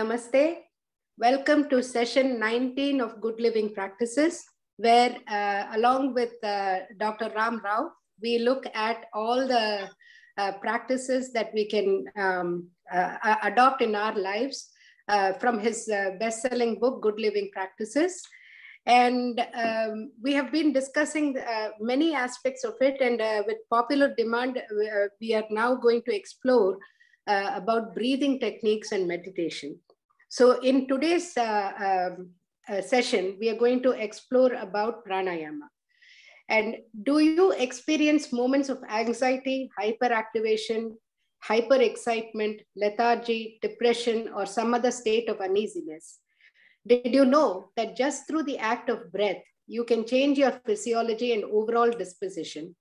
Namaste. Welcome to session 19 of Good Living Practices, where along with Dr. Ram Rao, we look at all the practices that we can adopt in our lives from his best-selling book, Good Living Practices. And we have been discussing many aspects of it, and with popular demand, we are now going to explore about breathing techniques and meditation. So in today's session, we are going to explore about pranayama. And do you experience moments of anxiety, hyperactivation, hyper-excitement, lethargy, depression, or some other state of uneasiness? Did you know that just through the act of breath, you can change your physiology and overall disposition?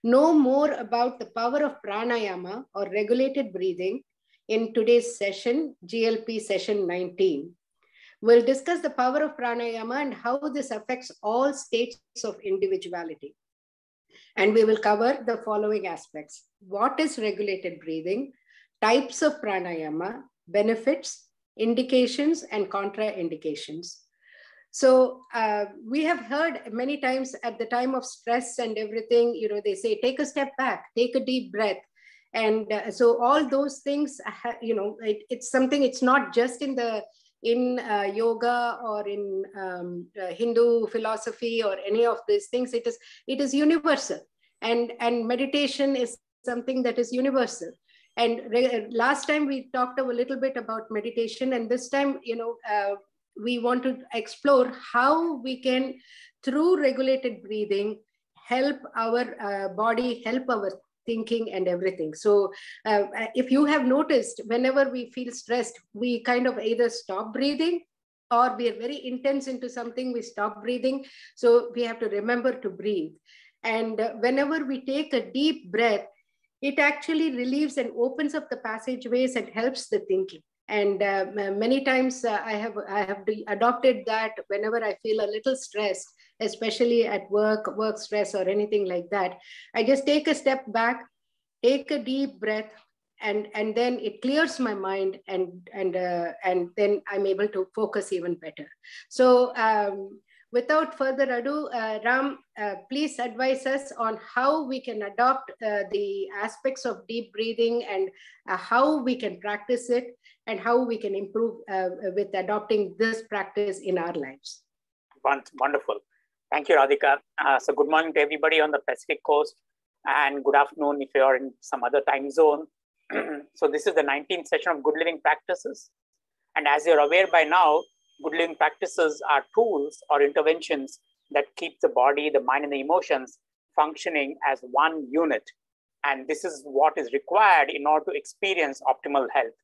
Know more about the power of pranayama or regulated breathing in today's session, GLP Session 19. We'll discuss the power of pranayama and how this affects all states of individuality. And we will cover the following aspects. What is regulated breathing? Types of pranayama, benefits, indications, and contraindications. So we have heard many times at the time of stress and everything, you know, they say, take a step back, take a deep breath. And so all those things, you know, it's something, it's not just in yoga or in Hindu philosophy or any of these things. It is universal. And meditation is something that is universal. And last time we talked a little bit about meditation, and this time, you know, we want to explore how we can, through regulated breathing, help our body, help our thinking and everything. So if you have noticed, whenever we feel stressed, we kind of either stop breathing or we are very intense into something, we stop breathing. So we have to remember to breathe. And whenever we take a deep breath, it actually relieves and opens up the passageways and helps the thinking. And many times I have adopted that whenever I feel a little stressed, especially at work stress or anything like that. I just take a step back, take a deep breath, and then it clears my mind, and then I'm able to focus even better. So without further ado, Ram, please advise us on how we can adopt the aspects of deep breathing and how we can practice it and how we can improve with adopting this practice in our lives. Wonderful. Thank you, Radhika. So good morning to everybody on the Pacific Coast, and good afternoon if you're in some other time zone. So this is the 19th session of Good Living Practices. And as you're aware by now, Good Living Practices are tools or interventions that keep the body, the mind, and the emotions functioning as one unit. And this is what is required in order to experience optimal health.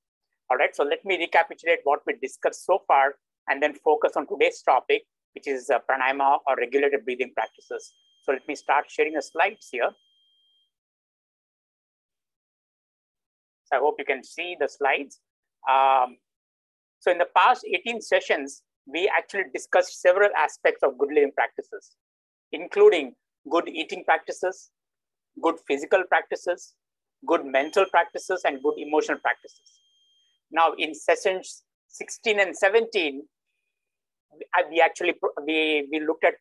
All right, so let me recapitulate what we discussed so far and then focus on today's topic, which is pranayama or regulated breathing practices. So let me start sharing the slides here. So I hope you can see the slides. So in the past 18 sessions, we actually discussed several aspects of good living practices, including good eating practices, good physical practices, good mental practices, and good emotional practices. Now in sessions 16 and 17, we looked at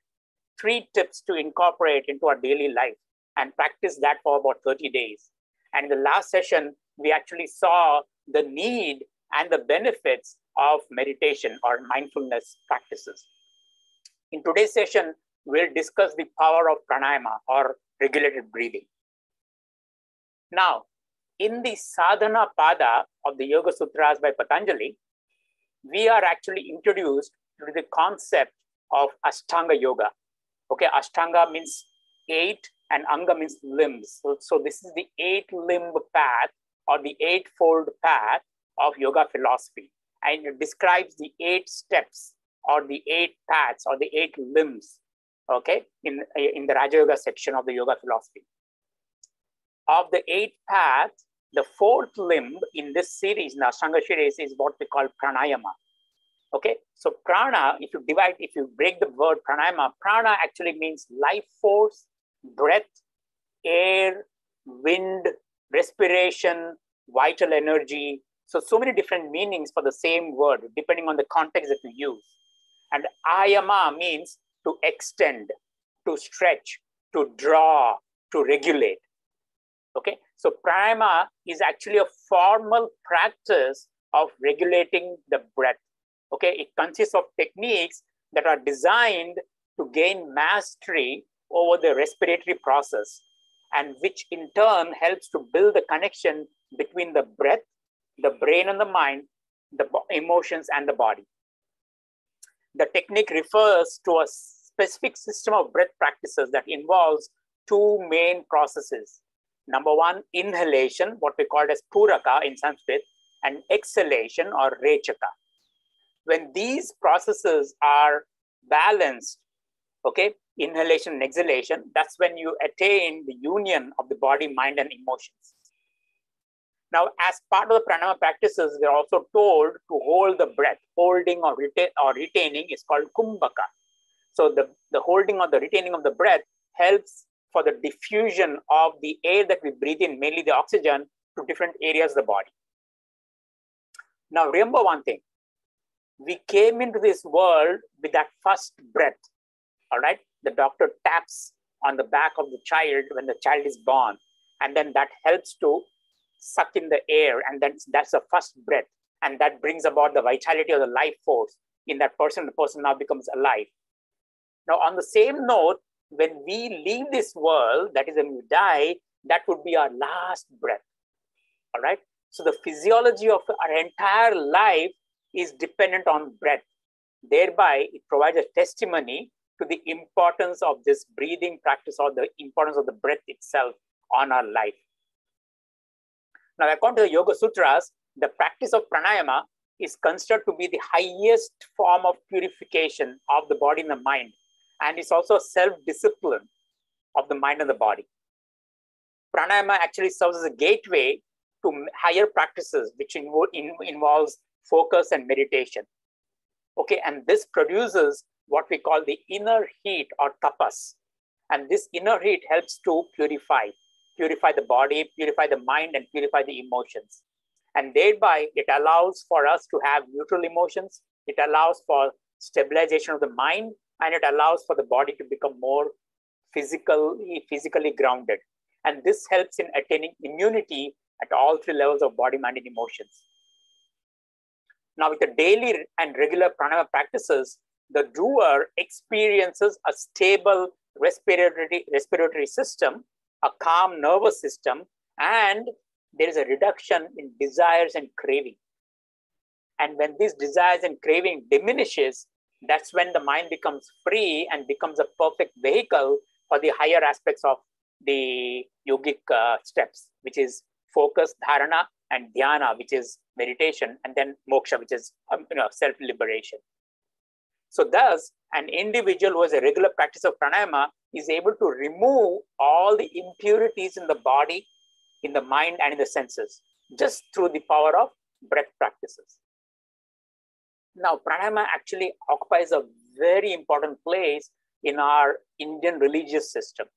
3 tips to incorporate into our daily life and practice that for about 30 days. And in the last session, we actually saw the need and the benefits of meditation or mindfulness practices. In today's session, we'll discuss the power of pranayama or regulated breathing. Now, in the sadhana pada of the Yoga Sutras by Patanjali, we are actually introduced to the concept of Ashtanga Yoga. Okay, Ashtanga means 8 and Anga means limbs. So this is the 8-limb path or the 8-fold path of yoga philosophy. And it describes the 8 steps or the 8 paths or the 8 limbs, okay, in the Raja Yoga section of the yoga philosophy. Of the 8 paths, the 4th limb in this series, in the Ashtanga series, is what we call Pranayama. Okay, so prana, if you break the word pranayama, prana actually means life force, breath, air, wind, respiration, vital energy, So many different meanings for the same word, depending on the context that you use. And ayama means to extend, to stretch, to draw, to regulate. Okay, so pranayama is actually a formal practice of regulating the breath. Okay, it consists of techniques that are designed to gain mastery over the respiratory process, and which in turn helps to build the connection between the breath, the brain and the mind, the emotions and the body. The technique refers to a specific system of breath practices that involves two main processes. Number one, inhalation, what we call as puraka in Sanskrit, and exhalation or rechaka. When these processes are balanced, okay, inhalation and exhalation, that's when you attain the union of the body, mind, and emotions. Now, as part of the pranayama practices, we're also told to hold the breath. Holding or retaining is called kumbhaka. So the holding or the retaining of the breath helps for the diffusion of the air that we breathe in, mainly the oxygen, to different areas of the body. Now, remember one thing. We came into this world with that first breath, all right? The doctor taps on the back of the child when the child is born, and then that helps to suck in the air, and then that's the first breath, and that brings about the vitality of the life force in that person. The person now becomes alive. Now, on the same note, when we leave this world, that is when we die, that would be our last breath, all right? So the physiology of our entire life is dependent on breath. Thereby, it provides a testimony to the importance of this breathing practice, or the importance of the breath itself on our life. Now, according to the Yoga Sutras, the practice of pranayama is considered to be the highest form of purification of the body and the mind. And it's also self-discipline of the mind and the body. Pranayama actually serves as a gateway to higher practices, which involves focus and meditation. Okay, and this produces what we call the inner heat or tapas. And this inner heat helps to purify the body, purify the mind, and purify the emotions. And thereby, it allows for us to have neutral emotions. It allows for stabilization of the mind, and it allows for the body to become more physically grounded. And this helps in attaining immunity at all three levels of body, mind, and emotions. Now, with the daily and regular pranayama practices, the doer experiences a stable respiratory system, a calm nervous system, and there is a reduction in desires and craving. And when these desires and craving diminishes, that's when the mind becomes free and becomes a perfect vehicle for the higher aspects of the yogic steps, which is focus, dharana, and dhyana, which is meditation, and then moksha, which is self-liberation. So thus, an individual who has a regular practice of pranayama is able to remove all the impurities in the body, in the mind, and in the senses, just through the power of breath practices. Now, pranayama actually occupies a very important place in our Indian religious system.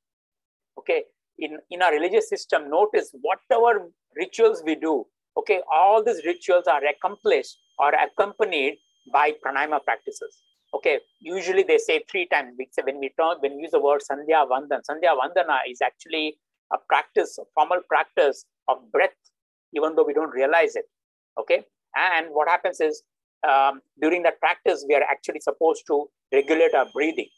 Okay, in our religious system, notice whatever rituals we do, okay, all these rituals are accomplished or accompanied by pranayama practices. Okay, usually they say 3 times. When we use the word Sandhya Vandana is actually a practice, a formal practice of breath, even though we don't realize it. Okay, and what happens is during that practice, we are actually supposed to regulate our breathing.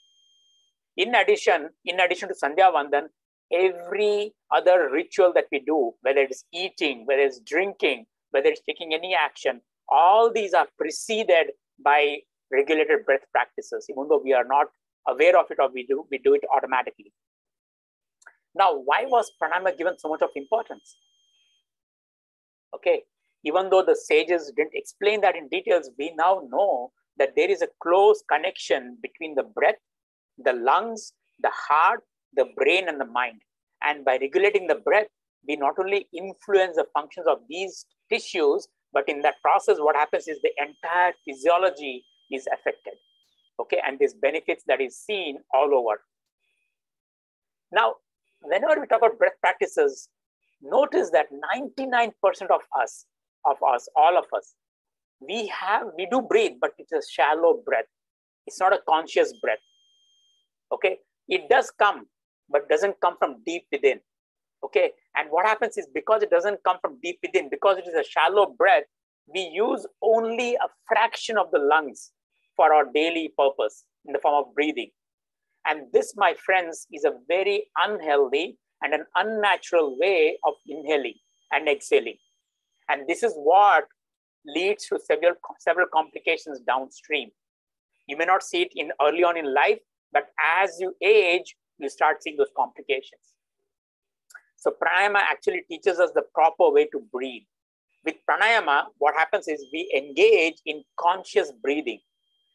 In addition to Sandhya Vandan, every other ritual that we do, whether it's eating, whether it's drinking, whether it's taking any action, all these are preceded by regulated breath practices, even though we are not aware of it, or we do it automatically. Now, why was pranayama given so much of importance? Okay, even though the sages didn't explain that in details, we now know that there is a close connection between the breath, the lungs, the heart, the brain, and the mind. And by regulating the breath, we not only influence the functions of these tissues, but in that process, what happens is the entire physiology is affected. Okay, and this benefits that is seen all over. Now, whenever we talk about breath practices, notice that 99% of us of us, all of us, we do breathe, but it's a shallow breath. It's not a conscious breath. Okay, it does come, but doesn't come from deep within. Okay, and what happens is, because it doesn't come from deep within, because it is a shallow breath, we use only a fraction of the lungs for our daily purpose in the form of breathing. And this, my friends, is a very unhealthy and an unnatural way of inhaling and exhaling. And this is what leads to several complications downstream. You may not see it early on in life, but as you age, you start seeing those complications. So pranayama actually teaches us the proper way to breathe. With pranayama, what happens is we engage in conscious breathing.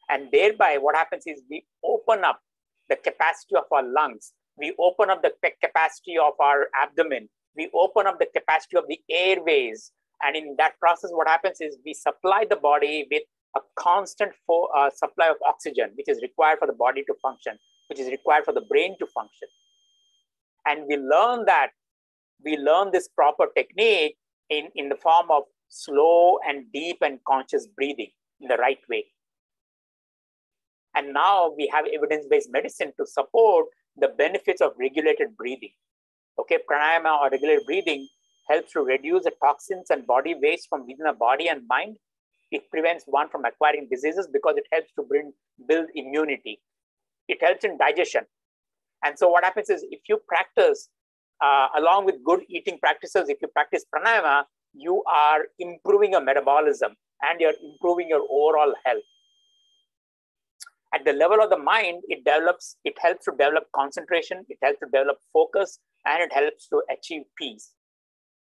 And thereby, what happens is we open up the capacity of our lungs. We open up the capacity of our abdomen. We open up the capacity of the airways. And in that process, what happens is we supply the body with a constant supply of oxygen, which is required for the body to function, which is required for the brain to function. And we learn this proper technique in the form of slow and deep and conscious breathing in the right way. And now we have evidence-based medicine to support the benefits of regulated breathing. Okay, pranayama or regulated breathing helps to reduce the toxins and body waste from within the body and mind. It prevents one from acquiring diseases because it helps to build immunity. It helps in digestion. And so what happens is, if you practice, along with good eating practices, if you practice pranayama, you are improving your metabolism and you're improving your overall health. At the level of the mind, it helps to develop concentration, it helps to develop focus, and it helps to achieve peace.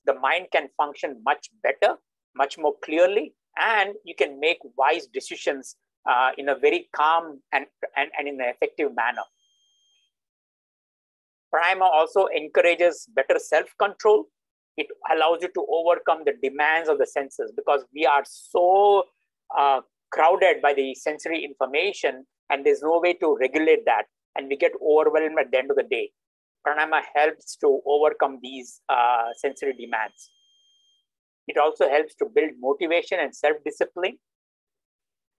The mind can function much better, much more clearly, and you can make wise decisions in a very calm and in an effective manner. Pranayama also encourages better self-control. It allows you to overcome the demands of the senses, because we are so crowded by the sensory information, and there's no way to regulate that, and we get overwhelmed at the end of the day. Pranayama helps to overcome these sensory demands. It also helps to build motivation and self-discipline.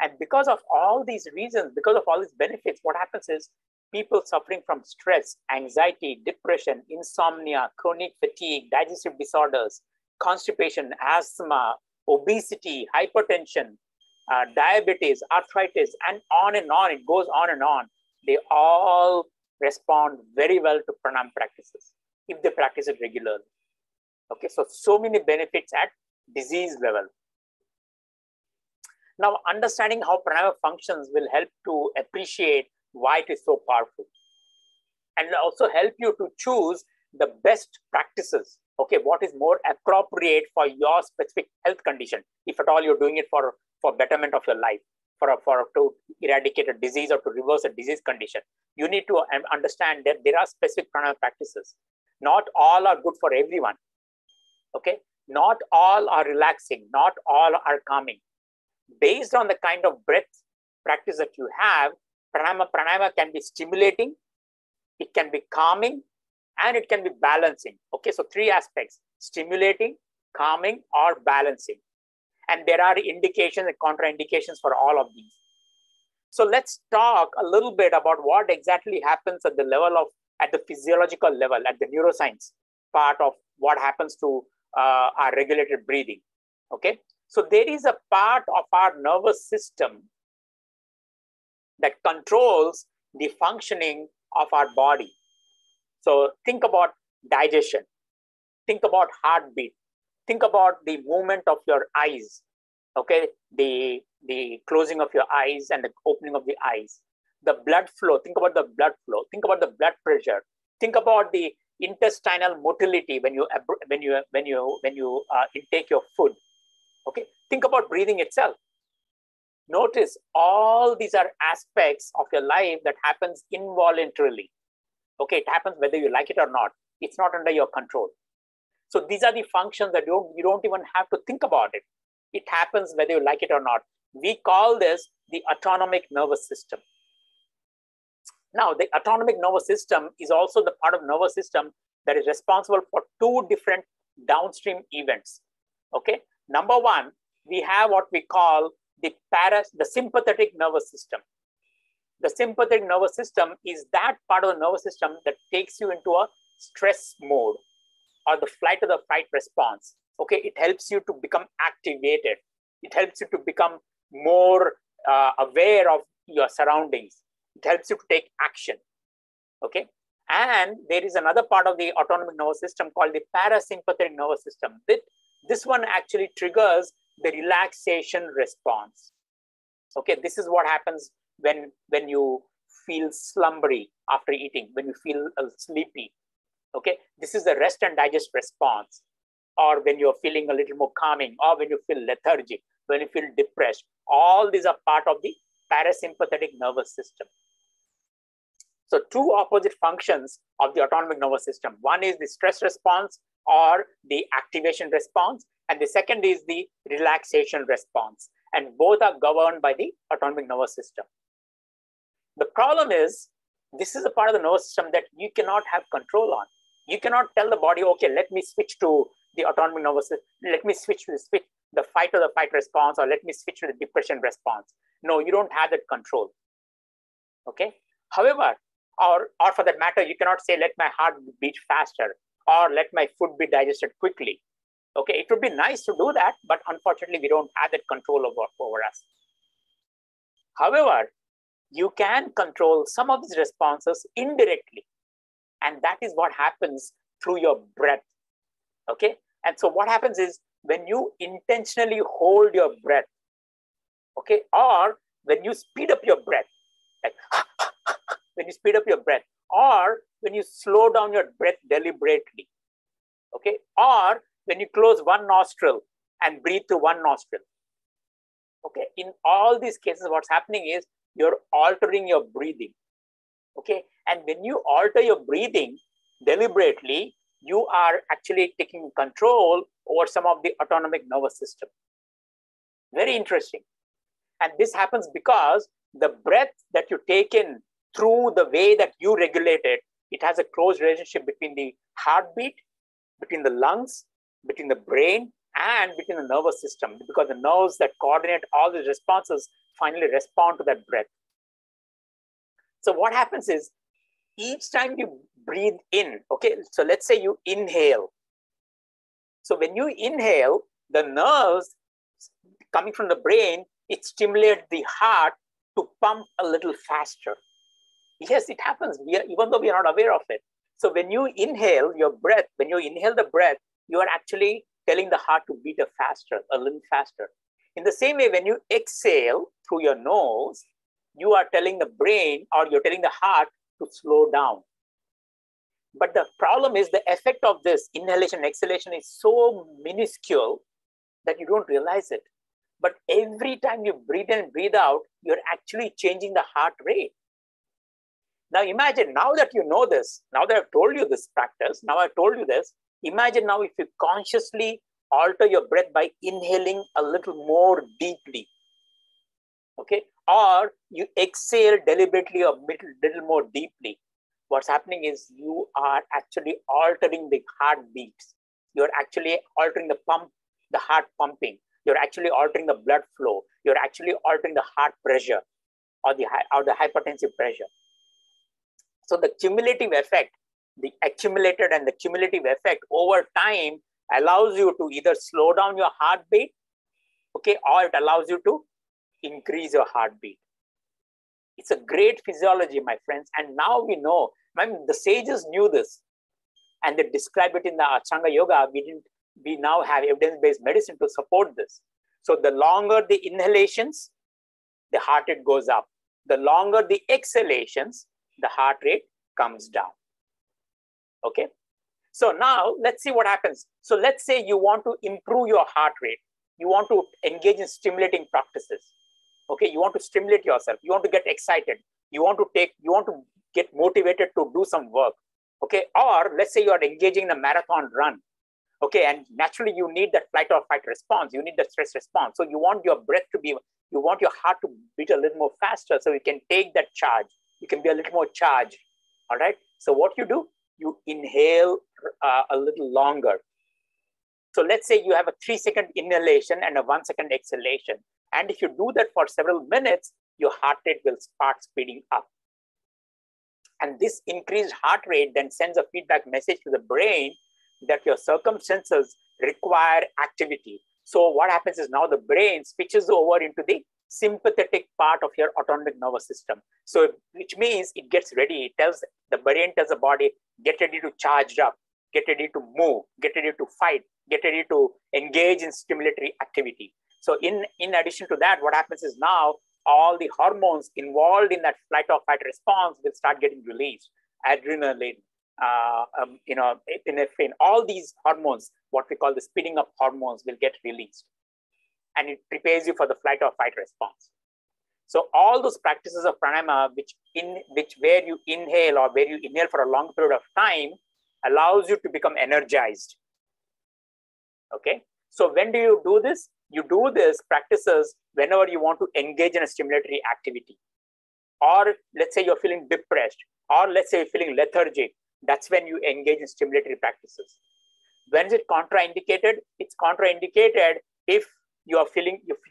And because of all these reasons, because of all these benefits, what happens is, people suffering from stress, anxiety, depression, insomnia, chronic fatigue, digestive disorders, constipation, asthma, obesity, hypertension, diabetes, arthritis, and on, it goes on and on. They all respond very well to pranayama practices if they practice it regularly. Okay, so many benefits at disease level. Now, understanding how pranayama functions will help to appreciate why it is so powerful, and will also help you to choose the best practices. Okay, what is more appropriate for your specific health condition, if at all you're doing it for betterment of your life, to eradicate a disease or to reverse a disease condition. You need to understand that there are specific pranayama practices. Not all are good for everyone. Okay, not all are relaxing, not all are calming. Based on the kind of breath practice that you have, pranayama can be stimulating, it can be calming, and it can be balancing. Okay, so three aspects: stimulating, calming, or balancing. And there are indications and contraindications for all of these. So let's talk a little bit about what exactly happens at the physiological level, at the neuroscience part of what happens to our regulated breathing. Okay, so there is a part of our nervous system that controls the functioning of our body. So think about digestion, think about heartbeat, think about the movement of your eyes, okay, the closing of your eyes and the opening of the eyes, the blood flow, think about the blood flow, think about the blood pressure, think about the intestinal motility when you intake your food. Okay, think about breathing itself. Notice all these are aspects of your life that happens involuntarily. Okay, it happens whether you like it or not. It's not under your control. So these are the functions that you don't even have to think about it. It happens whether you like it or not. We call this the autonomic nervous system. Now, the autonomic nervous system is also the part of nervous system that is responsible for two different downstream events. Okay, Number one, we have what we call the sympathetic nervous system. The sympathetic nervous system is that part of the nervous system that takes you into a stress mode or the flight or the fight response. Okay, it helps you to become activated. It helps you to become more aware of your surroundings. It helps you to take action. Okay, and there is another part of the autonomic nervous system called the parasympathetic nervous system. This one actually triggers the relaxation response. Okay, this is what happens when you feel slumbery after eating, when you feel sleepy. Okay, this is the rest and digest response, or when you're feeling a little more calming, or when you feel lethargic, when you feel depressed. All these are part of the parasympathetic nervous system. So two opposite functions of the autonomic nervous system. One is the stress response or the activation response, and the second is the relaxation response. And both are governed by the autonomic nervous system. The problem is, this is a part of the nervous system that you cannot have control on. You cannot tell the body, okay, let me switch to the autonomic nervous system. Let me switch to the fight or the fight response, or let me switch to the depression response. No, you don't have that control. Okay. However, or for that matter, you cannot say, let my heart beat faster, or let my food be digested quickly. Okay, it would be nice to do that, but unfortunately, we don't have that control over us. However, you can control some of these responses indirectly. And that is what happens through your breath. Okay. And so what happens is when you intentionally hold your breath, okay, or when you speed up your breath, like when you speed up your breath, or when you slow down your breath deliberately, okay, or when you close one nostril and breathe through one nostril. Okay. In all these cases, what's happening is you're altering your breathing. Okay. And when you alter your breathing deliberately, you are actually taking control over some of the autonomic nervous system. Very interesting. And this happens because the breath that you take in through the way that you regulate it, it has a close relationship between the heartbeat, between the lungs, between the brain, and between the nervous system, because the nerves that coordinate all the responses finally respond to that breath. So what happens is, each time you breathe in, okay, so let's say you inhale. So when you inhale, the nerves coming from the brain, it stimulates the heart to pump a little faster. Yes, it happens, even though we are not aware of it. So when you inhale your breath, when you inhale the breath, you are actually telling the heart to beat a little faster. In the same way, when you exhale through your nose, you are telling the brain, or you're telling the heart to slow down. But the problem is the effect of this inhalation and exhalation is so minuscule that you don't realize it. But every time you breathe in and breathe out, you're actually changing the heart rate. Now imagine, now that you know this, now that I've told you this practice, now I've told you this, imagine now if you consciously alter your breath by inhaling a little more deeply, okay? Or you exhale deliberately a little more deeply. What's happening is you are actually altering the heartbeats. You're actually altering the heart pumping. You're actually altering the blood flow. You're actually altering the heart pressure or the hypertensive pressure. So the cumulative effect, the accumulated and the cumulative effect over time allows you to either slow down your heartbeat, okay, or it allows you to increase your heartbeat. It's a great physiology, my friends. And now we know, I mean, the sages knew this and they describe it in the Ashtanga Yoga. We now have evidence-based medicine to support this. So the longer the inhalations, the heart rate goes up. The longer the exhalations, the heart rate comes down. Okay. So now let's see what happens. So let's say you want to improve your heart rate. You want to engage in stimulating practices. Okay. You want to stimulate yourself. You want to get excited. You want to get motivated to do some work. Okay. Or let's say you are engaging in a marathon run. Okay. And naturally you need that flight or fight response. You need the stress response. So you want your breath to be, you want your heart to beat a little more faster so you can take that charge. You can be a little more charged. All right. So what you do, you inhale a little longer. So let's say you have a 3-second inhalation and a 1-second exhalation. And if you do that for several minutes, your heart rate will start speeding up. And this increased heart rate then sends a feedback message to the brain that your circumstances require activity. So what happens is now the brain switches over into the sympathetic part of your autonomic nervous system. So which means it gets ready. It tells the brain tells the body, get ready to charge up, get ready to move, get ready to fight, get ready to engage in stimulatory activity. So in addition to that, what happens is now all the hormones involved in that flight or fight response will start getting released. Adrenaline, epinephrine, all these hormones, what we call the speeding up hormones, will get released. And it prepares you for the flight or fight response. So all those practices of pranayama, where you inhale or where you inhale for a long period of time, allows you to become energized. Okay. So when do you do this? You do this practices whenever you want to engage in a stimulatory activity. Or let's say you're feeling depressed, or let's say you're feeling lethargic. That's when you engage in stimulatory practices. When is it contraindicated? It's contraindicated if you're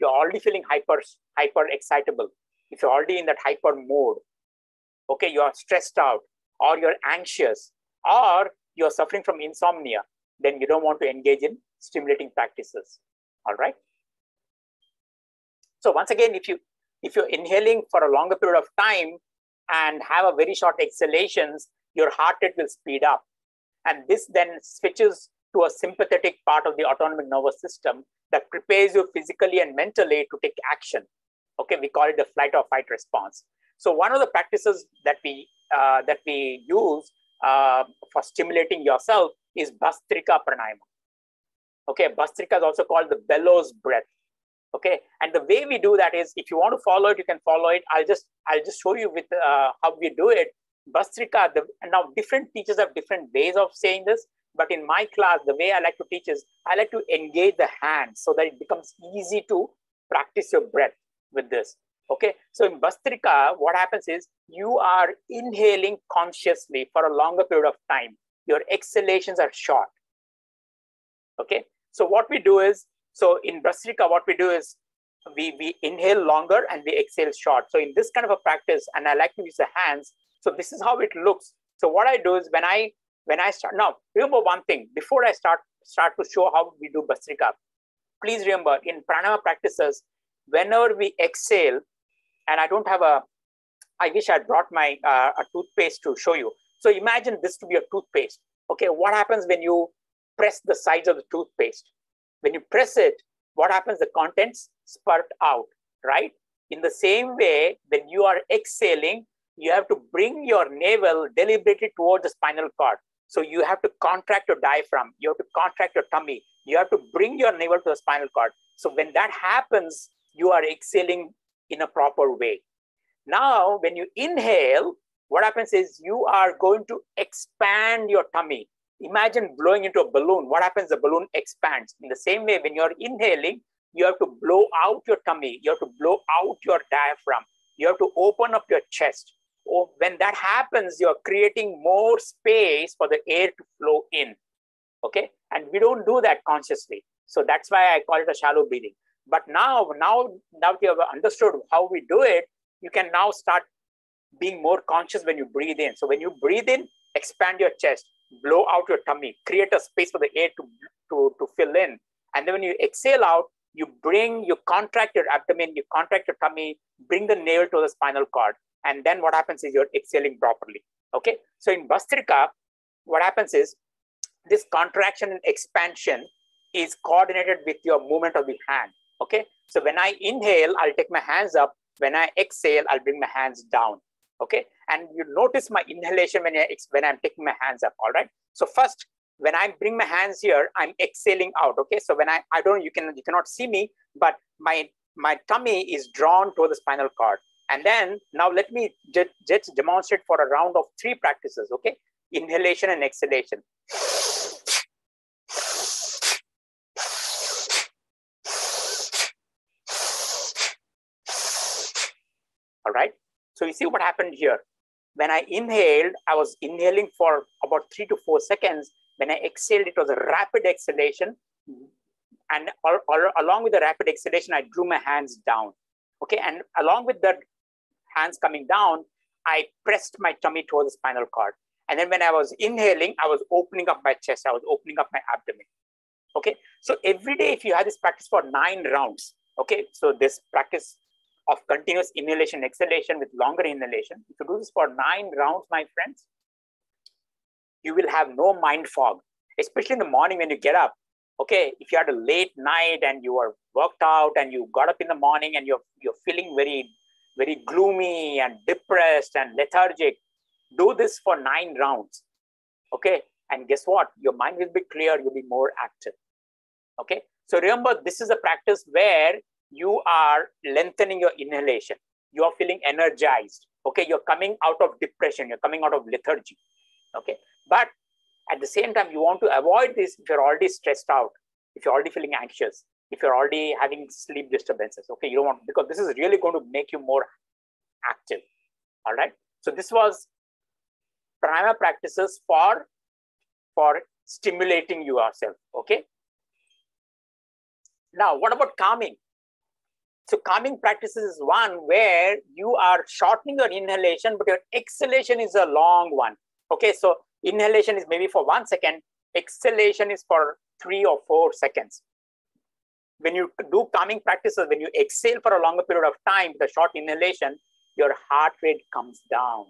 already feeling hyper excitable, if you're already in that hyper mode, okay, you're stressed out, or you're anxious, or you're suffering from insomnia, then you don't want to engage in stimulating practices. All right. So once again, if you're inhaling for a longer period of time and have a very short exhalations, your heart rate will speed up. And this then switches to a sympathetic part of the autonomic nervous system that prepares you physically and mentally to take action. Okay, we call it the flight or fight response. So one of the practices that we use for stimulating yourself is Bhastrika Pranayama. Okay, Bhastrika is also called the bellows breath. Okay, and the way we do that is, if you want to follow it, you can follow it. I'll just show you with how we do it. Bhastrika. Now different teachers have different ways of saying this, but in my class, the way I like to teach is I like to engage the hands so that it becomes easy to practice your breath with this. Okay, so in Bhastrika, what happens is you are inhaling consciously for a longer period of time. Your exhalations are short. Okay, so what we do is, so in Bhastrika, what we do is we inhale longer and we exhale short. So in this kind of a practice, and I like to use the hands, so this is how it looks. So what I do is when I start, now remember one thing, before I start to show how we do Bhastrika, please remember in pranayama practices, whenever we exhale, and I don't have I wish I brought my a toothpaste to show you. So imagine this to be a toothpaste. Okay, what happens when you press the sides of the toothpaste? When you press it, what happens? The contents spurt out, right? In the same way, when you are exhaling, you have to bring your navel deliberately towards the spinal cord. So you have to contract your diaphragm. You have to contract your tummy. You have to bring your navel to the spinal cord. So when that happens, you are exhaling in a proper way. Now, when you inhale, what happens is you are going to expand your tummy. Imagine blowing into a balloon. What happens? The balloon expands. In the same way, when you're inhaling, you have to blow out your tummy. You have to blow out your diaphragm. You have to open up your chest. When that happens, you're creating more space for the air to flow in. Okay? And we don't do that consciously. So that's why I call it a shallow breathing. But now that you have understood how we do it, you can now start being more conscious when you breathe in. So when you breathe in, expand your chest, blow out your tummy, create a space for the air to fill in. And then when you exhale out, you contract your abdomen, you contract your tummy, bring the navel to the spinal cord. And then what happens is you're exhaling properly. Okay. So in Bhastrika, what happens is this contraction and expansion is coordinated with your movement of the hand. Okay. So when I inhale, I'll take my hands up. When I exhale, I'll bring my hands down. Okay. And you notice my inhalation when I'm taking my hands up. All right. So first, when I bring my hands here, I'm exhaling out. Okay. So when I don't, you cannot see me, but my tummy is drawn toward the spinal cord. And then now let me just demonstrate for a round of 3 practices. Okay. Inhalation and exhalation. All right. So you see what happened here. When I inhaled, I was inhaling for about 3 to 4 seconds. When I exhaled, it was a rapid exhalation. And along with the rapid exhalation, I drew my hands down. Okay, and along with the hands coming down, I pressed my tummy towards the spinal cord. And then when I was inhaling, I was opening up my chest. I was opening up my abdomen. Okay, so every day, if you have this practice for 9 rounds, okay, so this practice of continuous inhalation, exhalation with longer inhalation, if you do this for 9 rounds, my friends, you will have no mind fog, especially in the morning when you get up. Okay, if you had a late night and you were worked out and you got up in the morning and you're feeling very, very gloomy and depressed and lethargic, do this for 9 rounds. Okay, and guess what? Your mind will be clear, you'll be more active. Okay, so remember, this is a practice where you are lengthening your inhalation. You are feeling energized. Okay, you're coming out of depression, you're coming out of lethargy. Okay, but at the same time, you want to avoid this if you're already stressed out, if you're already feeling anxious, if you're already having sleep disturbances. Okay, you don't want, because this is really going to make you more active. All right, so this was pranayama practices for stimulating yourself. Okay, now what about calming? So calming practices is one where you are shortening your inhalation, but your exhalation is a long one. Okay, so inhalation is maybe for 1 second, exhalation is for 3 or 4 seconds. When you do calming practices, when you exhale for a longer period of time with a short inhalation, your heart rate comes down.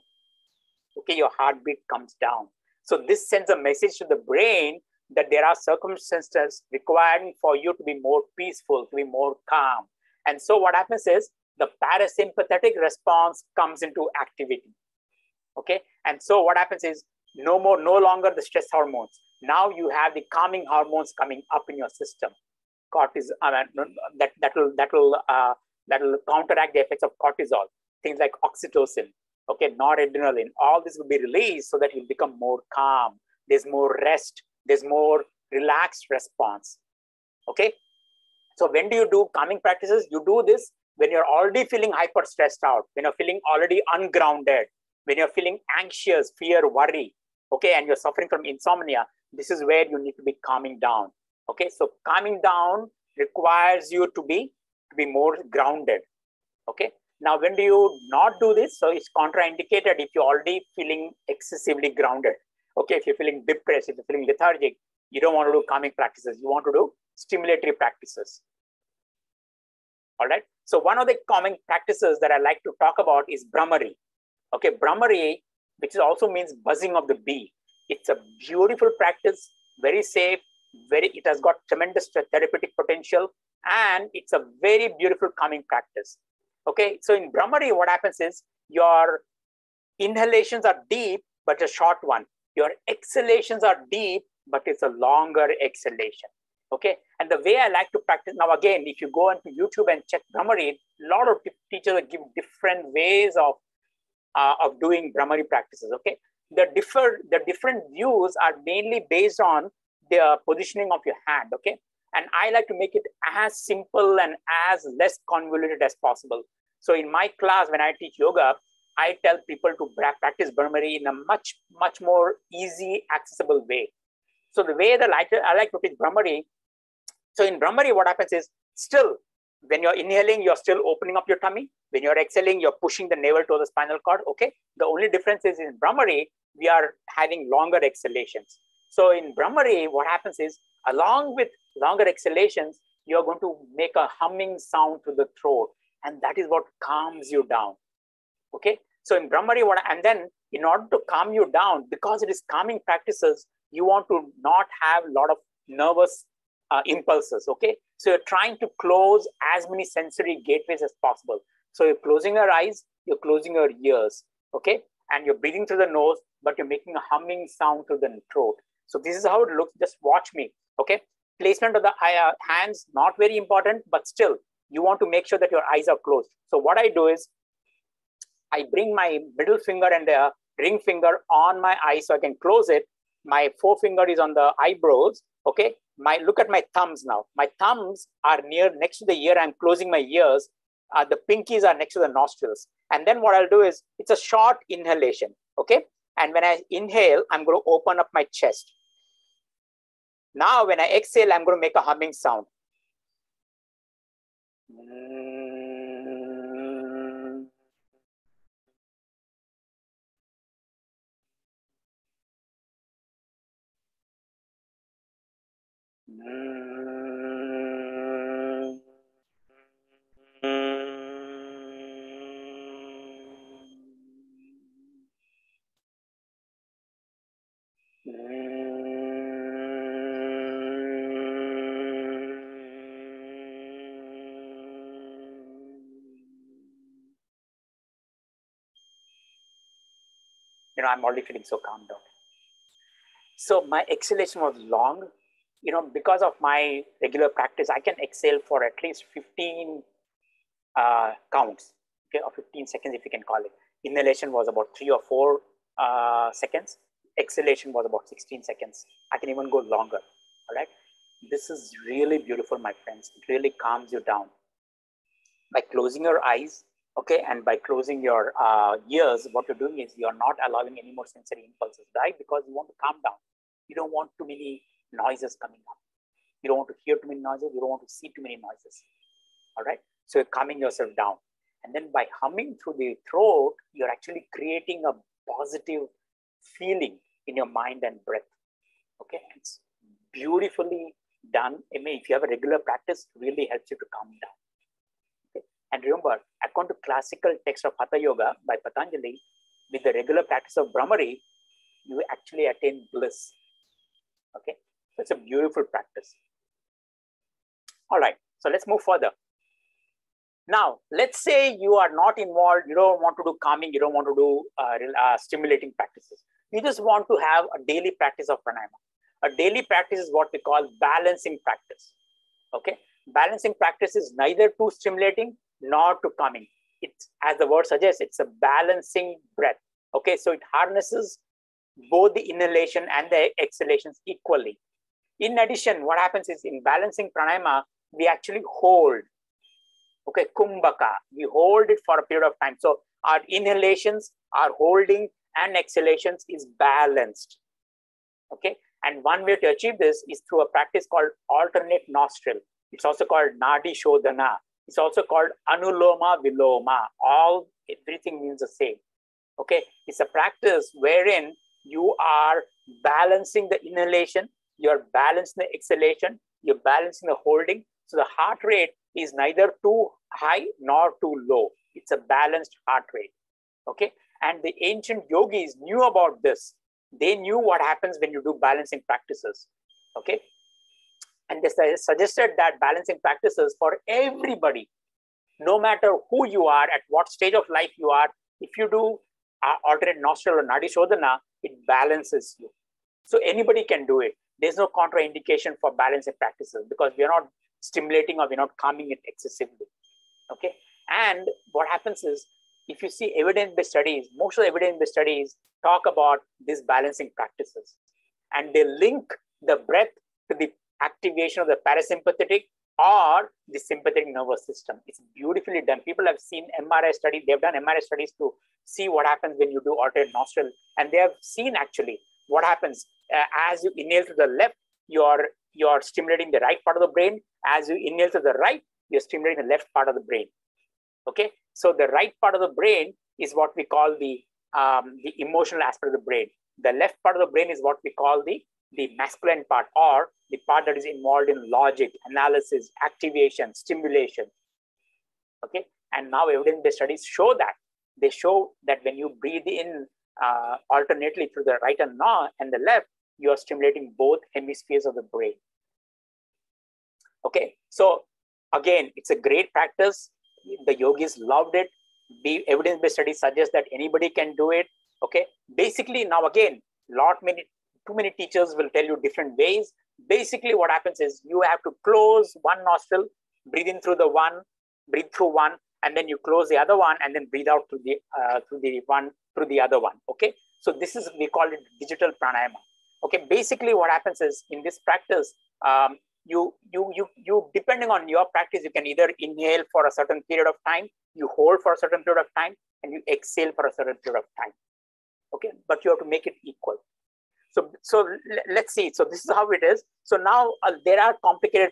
Okay, your heartbeat comes down. So this sends a message to the brain that there are circumstances requiring for you to be more peaceful, to be more calm. And so what happens is the parasympathetic response comes into activity. Okay, and so what happens is no longer the stress hormones. Now you have the calming hormones coming up in your system. Cortisol, that will counteract the effects of cortisol. Things like oxytocin, okay, noradrenaline. All this will be released so that you become more calm. There's more rest. There's more relaxed response. Okay. So when do you do calming practices? You do this when you're already feeling hyper stressed out, when you're feeling already ungrounded, when you're feeling anxious, fear, worry, okay, and you're suffering from insomnia. This is where you need to be calming down. Okay, so calming down requires you to be more grounded. Okay, now when do you not do this? So it's contraindicated if you're already feeling excessively grounded. Okay, if you're feeling depressed, if you're feeling lethargic, you don't want to do calming practices. You want to do stimulatory practices. All right. So one of the common practices that I like to talk about is Brahmari. Okay, Brahmari, which also means buzzing of the bee. It's a beautiful practice, very safe, it has got tremendous therapeutic potential, and it's a very beautiful calming practice. Okay, so in Brahmari, what happens is your inhalations are deep, but a short one. Your exhalations are deep, but it's a longer exhalation. Okay, and the way I like to practice now, again, if you go into YouTube and check Brahmari, a lot of teachers give different ways of doing Brahmari practices. Okay, the different views are mainly based on the positioning of your hand. Okay, and I like to make it as simple and as less convoluted as possible. So in my class, when I teach yoga, I tell people to practice Brahmari in a much more easy, accessible way. So the way that I like to teach Brahmari. So in Brahmari, what happens is, still, when you're inhaling, you're still opening up your tummy. When you're exhaling, you're pushing the navel to the spinal cord. Okay. The only difference is in Brahmari, we are having longer exhalations. So in Brahmari, what happens is, along with longer exhalations, you're going to make a humming sound to the throat. And that is what calms you down. Okay. So in Brahmari, and then in order to calm you down, because it is calming practices, you want to not have a lot of nervous impulses. Okay. So you're trying to close as many sensory gateways as possible. So you're closing your eyes, you're closing your ears. Okay. And you're breathing through the nose, but you're making a humming sound to the throat. So this is how it looks. Just watch me. Okay. Placement of the hands, not very important, but still you want to make sure that your eyes are closed. So what I do is I bring my middle finger and the ring finger on my eye so I can close it. My forefinger is on the eyebrows. Okay. Look at my thumbs now. My thumbs are next to the ear. I'm closing my ears. The pinkies are next to the nostrils. And then what I'll do is, it's a short inhalation. Okay. And when I inhale, I'm going to open up my chest. Now, when I exhale, I'm going to make a humming sound. I'm already feeling so calm down. So my exhalation was long. Because of my regular practice, I can exhale for at least 15 counts, okay, or 15 seconds, if you can call it. Inhalation was about 3 or 4 seconds. Exhalation was about 16 seconds. I can even go longer, all right? This is really beautiful, my friends. It really calms you down. By closing your eyes, okay, and by closing your ears, what you're doing is you're not allowing any more sensory impulses, right? Because you want to calm down. You don't want too many noises coming up. You don't want to hear too many noises. You don't want to see too many noises, all right? So you're calming yourself down. And then by humming through the throat, you're actually creating a positive feeling in your mind and breath, okay? It's beautifully done. I mean, if you have a regular practice, it really helps you to calm down. And remember, according to classical text of Hatha Yoga by Patanjali, with the regular practice of Brahmari, you actually attain bliss. Okay, so it's a beautiful practice. All right, so let's move further. Now, let's say you are not involved, you don't want to do calming, you don't want to do stimulating practices. You just want to have a daily practice of pranayama. A daily practice is what we call balancing practice. Okay, balancing practice is neither too stimulating nor too calming. It's, as the word suggests, it's a balancing breath. Okay, so it harnesses both the inhalation and the exhalations equally. In addition, what happens is in balancing pranayama, we actually hold. Okay, kumbhaka, we hold it for a period of time. So our inhalations, our holding and exhalations is balanced. Okay, and one way to achieve this is through a practice called alternate nostril. It's also called nadi shodhana. It's also called anuloma viloma. Everything means the same. Okay, it's a practice wherein you are balancing the inhalation, you're balancing the exhalation, you're balancing the holding. So the heart rate is neither too high nor too low. It's a balanced heart rate. Okay, and the ancient yogis knew about this. They knew what happens when you do balancing practices. Okay, and they suggested that balancing practices for everybody, no matter who you are, at what stage of life you are, if you do alternate nostril or nadi shodhana, it balances you. So anybody can do it. There's no contraindication for balancing practices because we are not stimulating or we're not calming it excessively. Okay, and what happens is, if you see evidence-based studies, most of the evidence-based studies talk about these balancing practices, and they link the breath to the activation of the parasympathetic or the sympathetic nervous system. It's beautifully done. People have seen MRI studies. They've done MRI studies to see what happens when you do alternate nostril, and they have seen actually what happens as you inhale to the left, you're stimulating the right part of the brain. As you inhale to the right, you're stimulating the left part of the brain. Okay, so the right part of the brain is what we call the emotional aspect of the brain. The left part of the brain is what we call the masculine part, or the part that is involved in logic, analysis, activation, stimulation. Okay, and now evidence-based studies show that. They show that when you breathe in alternately through the right and the left, you are stimulating both hemispheres of the brain. Okay, so again, it's a great practice. The yogis loved it. The evidence-based studies suggest that anybody can do it. Okay, basically now again, too many teachers will tell you different ways. Basically, what happens is you have to close one nostril, breathe in through the one, breathe through one, and then you close the other one, and then breathe out through the other one. Okay, so this is, we call it digital pranayama. Okay, basically what happens is in this practice, you depending on your practice, you can either inhale for a certain period of time, you hold for a certain period of time, and you exhale for a certain period of time. Okay, but you have to make it equal. let's see. So this is how it is. So now there are complicated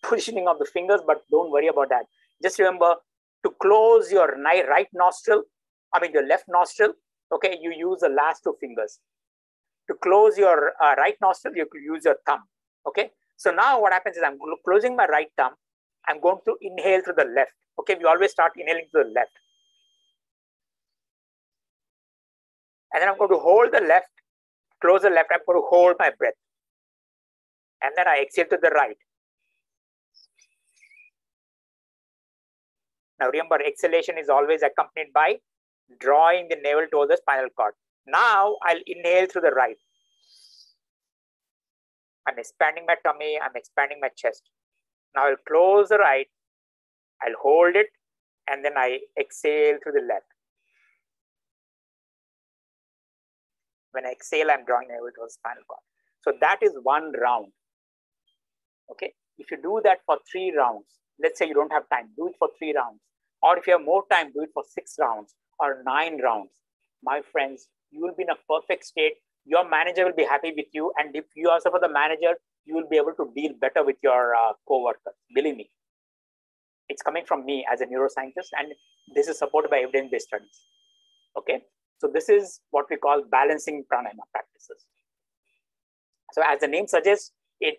positioning of the fingers, but don't worry about that. Just remember to close your right nostril, your left nostril. Okay, you use the last two fingers. To close your right nostril, you could use your thumb. Okay, so now what happens is I'm closing my right thumb. I'm going to inhale to the left. Okay, we always start inhaling to the left. And then I'm going to hold the left, close the left. I'm going to hold my breath. And then I exhale to the right. Now remember, exhalation is always accompanied by drawing the navel towards the spinal cord. Now I'll inhale through the right. I'm expanding my tummy, I'm expanding my chest. Now I'll close the right, I'll hold it, and then I exhale through the left. When I exhale, I'm drawing the navel towards the spinal cord. So that is one round. Okay, if you do that for 3 rounds, let's say you don't have time, do it for 3 rounds. Or if you have more time, do it for 6 rounds or 9 rounds. My friends, you will be in a perfect state. Your manager will be happy with you. And if you also for the manager, you will be able to deal better with your co-workers. Believe me, it's coming from me as a neuroscientist, and this is supported by evidence-based studies. Okay, so this is what we call balancing pranayama practices. So as the name suggests, it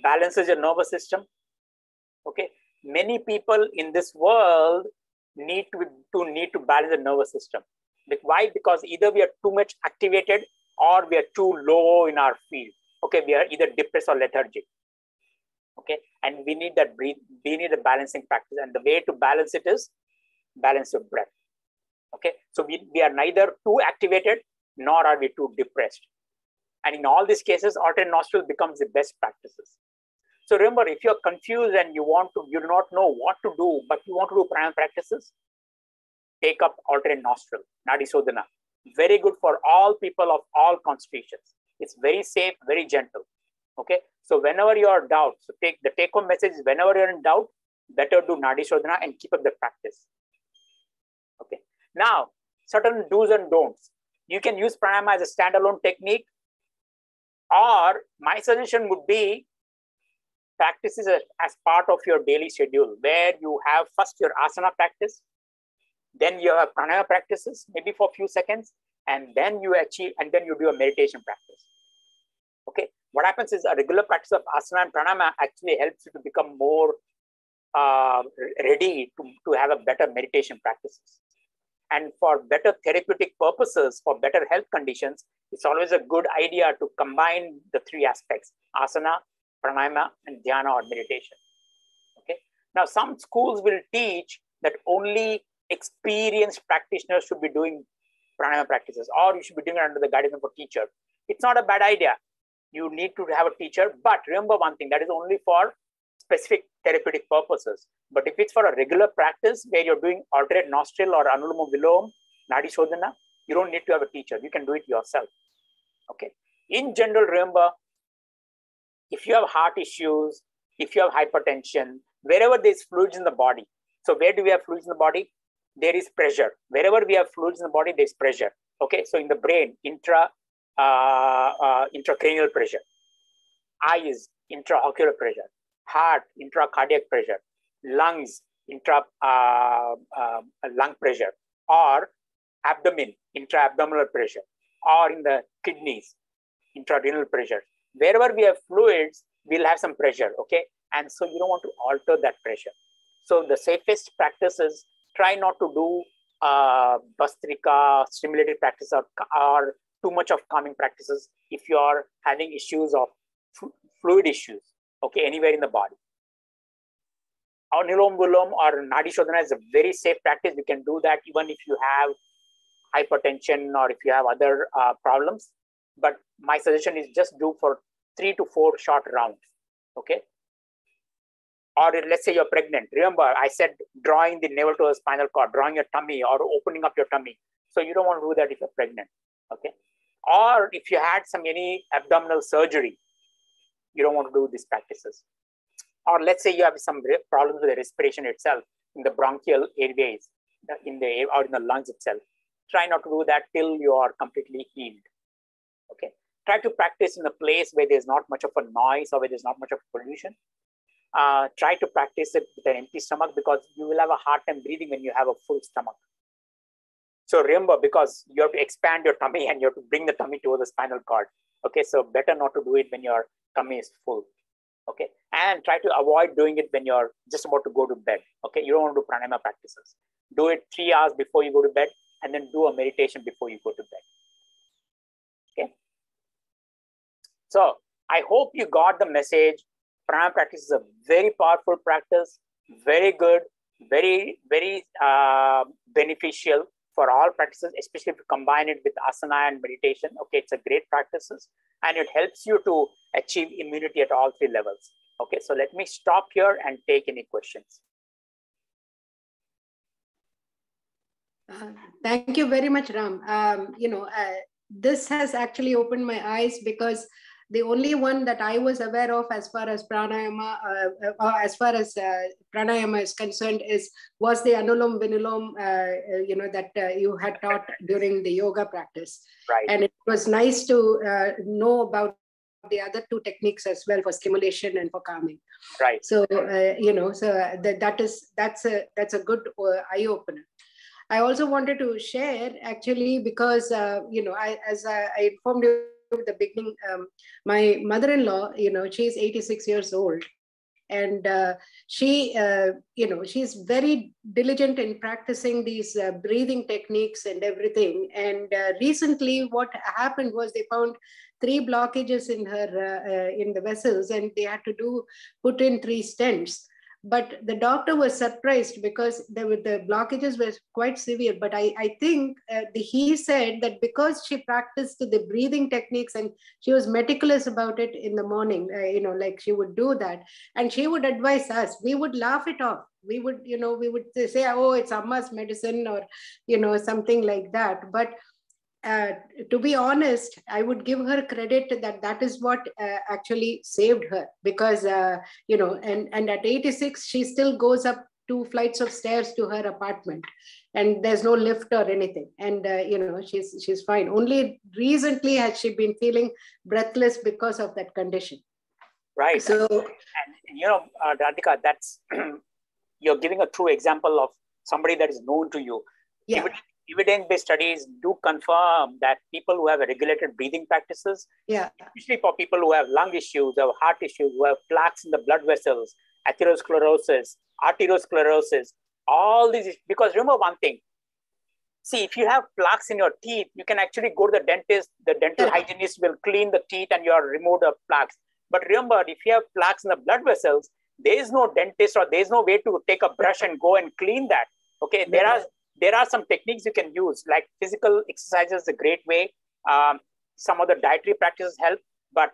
balances your nervous system. Okay, many people in this world need to balance the nervous system. Why? Because either we are too much activated or we are too low in our field. Okay, we are either depressed or lethargic. Okay, and we need that we need a balancing practice, and the way to balance it is balance your breath. Okay, so we are neither too activated nor are we too depressed. And in all these cases, alternate nostril becomes the best practices. So remember, if you're confused and you do not know what to do, but you want to do pranayama practices, take up alternate nostril, Nadi Sodhana. Very good for all people of all constitutions. It's very safe, very gentle. Okay, so whenever you are in doubt, so the take-home message is whenever you're in doubt, better do Nadi Sodhana and keep up the practice. Okay, now certain do's and don'ts. You can use pranayama as a standalone technique, or my suggestion would be practices as part of your daily schedule, where you have first your asana practice, then you have pranayama practices, maybe for a few seconds, and then you do a meditation practice. Okay, what happens is a regular practice of asana and pranayama actually helps you to become more ready to have a better meditation practices. And for better therapeutic purposes, for better health conditions, it's always a good idea to combine the 3 aspects: asana, pranayama, and dhyana or meditation. Okay. Now, some schools will teach that only experienced practitioners should be doing pranayama practices, or you should be doing it under the guidance of a teacher. It's not a bad idea. You need to have a teacher, but remember one thing, that is only for specific therapeutic purposes. But if it's for a regular practice where you're doing alternate nostril or anuloma viloma, Nadi Shodhana, you don't need to have a teacher. You can do it yourself. Okay. In general, remember, if you have heart issues, if you have hypertension, wherever there's fluids in the body. So where do we have fluids in the body? There is pressure. Wherever we have fluids in the body, there's pressure. Okay. So in the brain, intracranial pressure. Eyes, intraocular pressure. Heart, intracardiac pressure. Lungs, lung pressure. Or abdomen, intra-abdominal pressure. Or in the kidneys, intrarenal pressure. Wherever we have fluids, we'll have some pressure, okay? And so you don't want to alter that pressure. So the safest practice is try not to do Bastrika, stimulated practice or too much of calming practices if you are having issues of fluid issues, okay, anywhere in the body. Anulom Vilom or Nadi Shodhana is a very safe practice. You can do that even if you have hypertension or if you have other problems. But my suggestion is just do for 3 to 4 short rounds, okay? Or let's say you're pregnant. Remember, I said drawing the navel to the spinal cord, drawing your tummy or opening up your tummy. So you don't want to do that if you're pregnant, okay? Or if you had any abdominal surgery, you don't want to do these practices. Or let's say you have some problems with the respiration itself in the bronchial airways, or in the lungs itself. Try not to do that till you are completely healed. Okay. Try to practice in a place where there's not much of a noise or where there's not much of pollution. Try to practice it with an empty stomach, because you will have a hard time breathing when you have a full stomach. So remember, because you have to expand your tummy and you have to bring the tummy towards the spinal cord. Okay, so better not to do it when your tummy is full. Okay, and try to avoid doing it when you're just about to go to bed. Okay, you don't want to do pranayama practices. Do it 3 hours before you go to bed, and then do a meditation before you go to bed. Okay, so I hope you got the message. Pranayama practice is a very powerful practice, very good, very beneficial for all practices, especially if you combine it with asana and meditation. Okay, it's a great practices, and it helps you to achieve immunity at all 3 levels. Okay, so let me stop here and take any questions. Thank you very much, Ram. This has actually opened my eyes, because the only one that I was aware of as far as pranayama, pranayama is concerned, was the Anulom Vinulom, that you had taught during the yoga practice. Right. And it was nice to know about the other 2 techniques as well, for stimulation and for calming. Right. So that's a good eye opener. I also wanted to share, actually, because as I informed you at the beginning, my mother-in-law, she's 86 years old, and she's very diligent in practicing these breathing techniques and everything. And recently, what happened was they found 3 blockages in her in the vessels, and they had to put in 3 stents. But the doctor was surprised, because the blockages were quite severe. But I think he said that because she practiced the breathing techniques and she was meticulous about it in the morning, like she would do that, and she would advise us, we would laugh it off. We would say, oh, it's Amma's medicine, or, something like that. But to be honest, I would give her credit that is what actually saved her, because, and at 86, she still goes up 2 flights of stairs to her apartment, and there's no lift or anything. And, she's fine. Only recently has she been feeling breathless because of that condition. Right. So, and Radhika, that's, you're giving a true example of somebody that is known to you. Yeah. Evidence-based studies do confirm that people who have regulated breathing practices, especially for people who have lung issues, who have heart issues, who have plaques in the blood vessels, atherosclerosis, arteriosclerosis, all these, because remember one thing, see, if you have plaques in your teeth, you can actually go to the dentist, the dental hygienist will clean the teeth and you are remove the plaques. But remember, if you have plaques in the blood vessels, there is no dentist, or there is no way to take a brush and go and clean that. Okay, there are some techniques you can use, like physical exercises is a great way. Some of the dietary practices help, but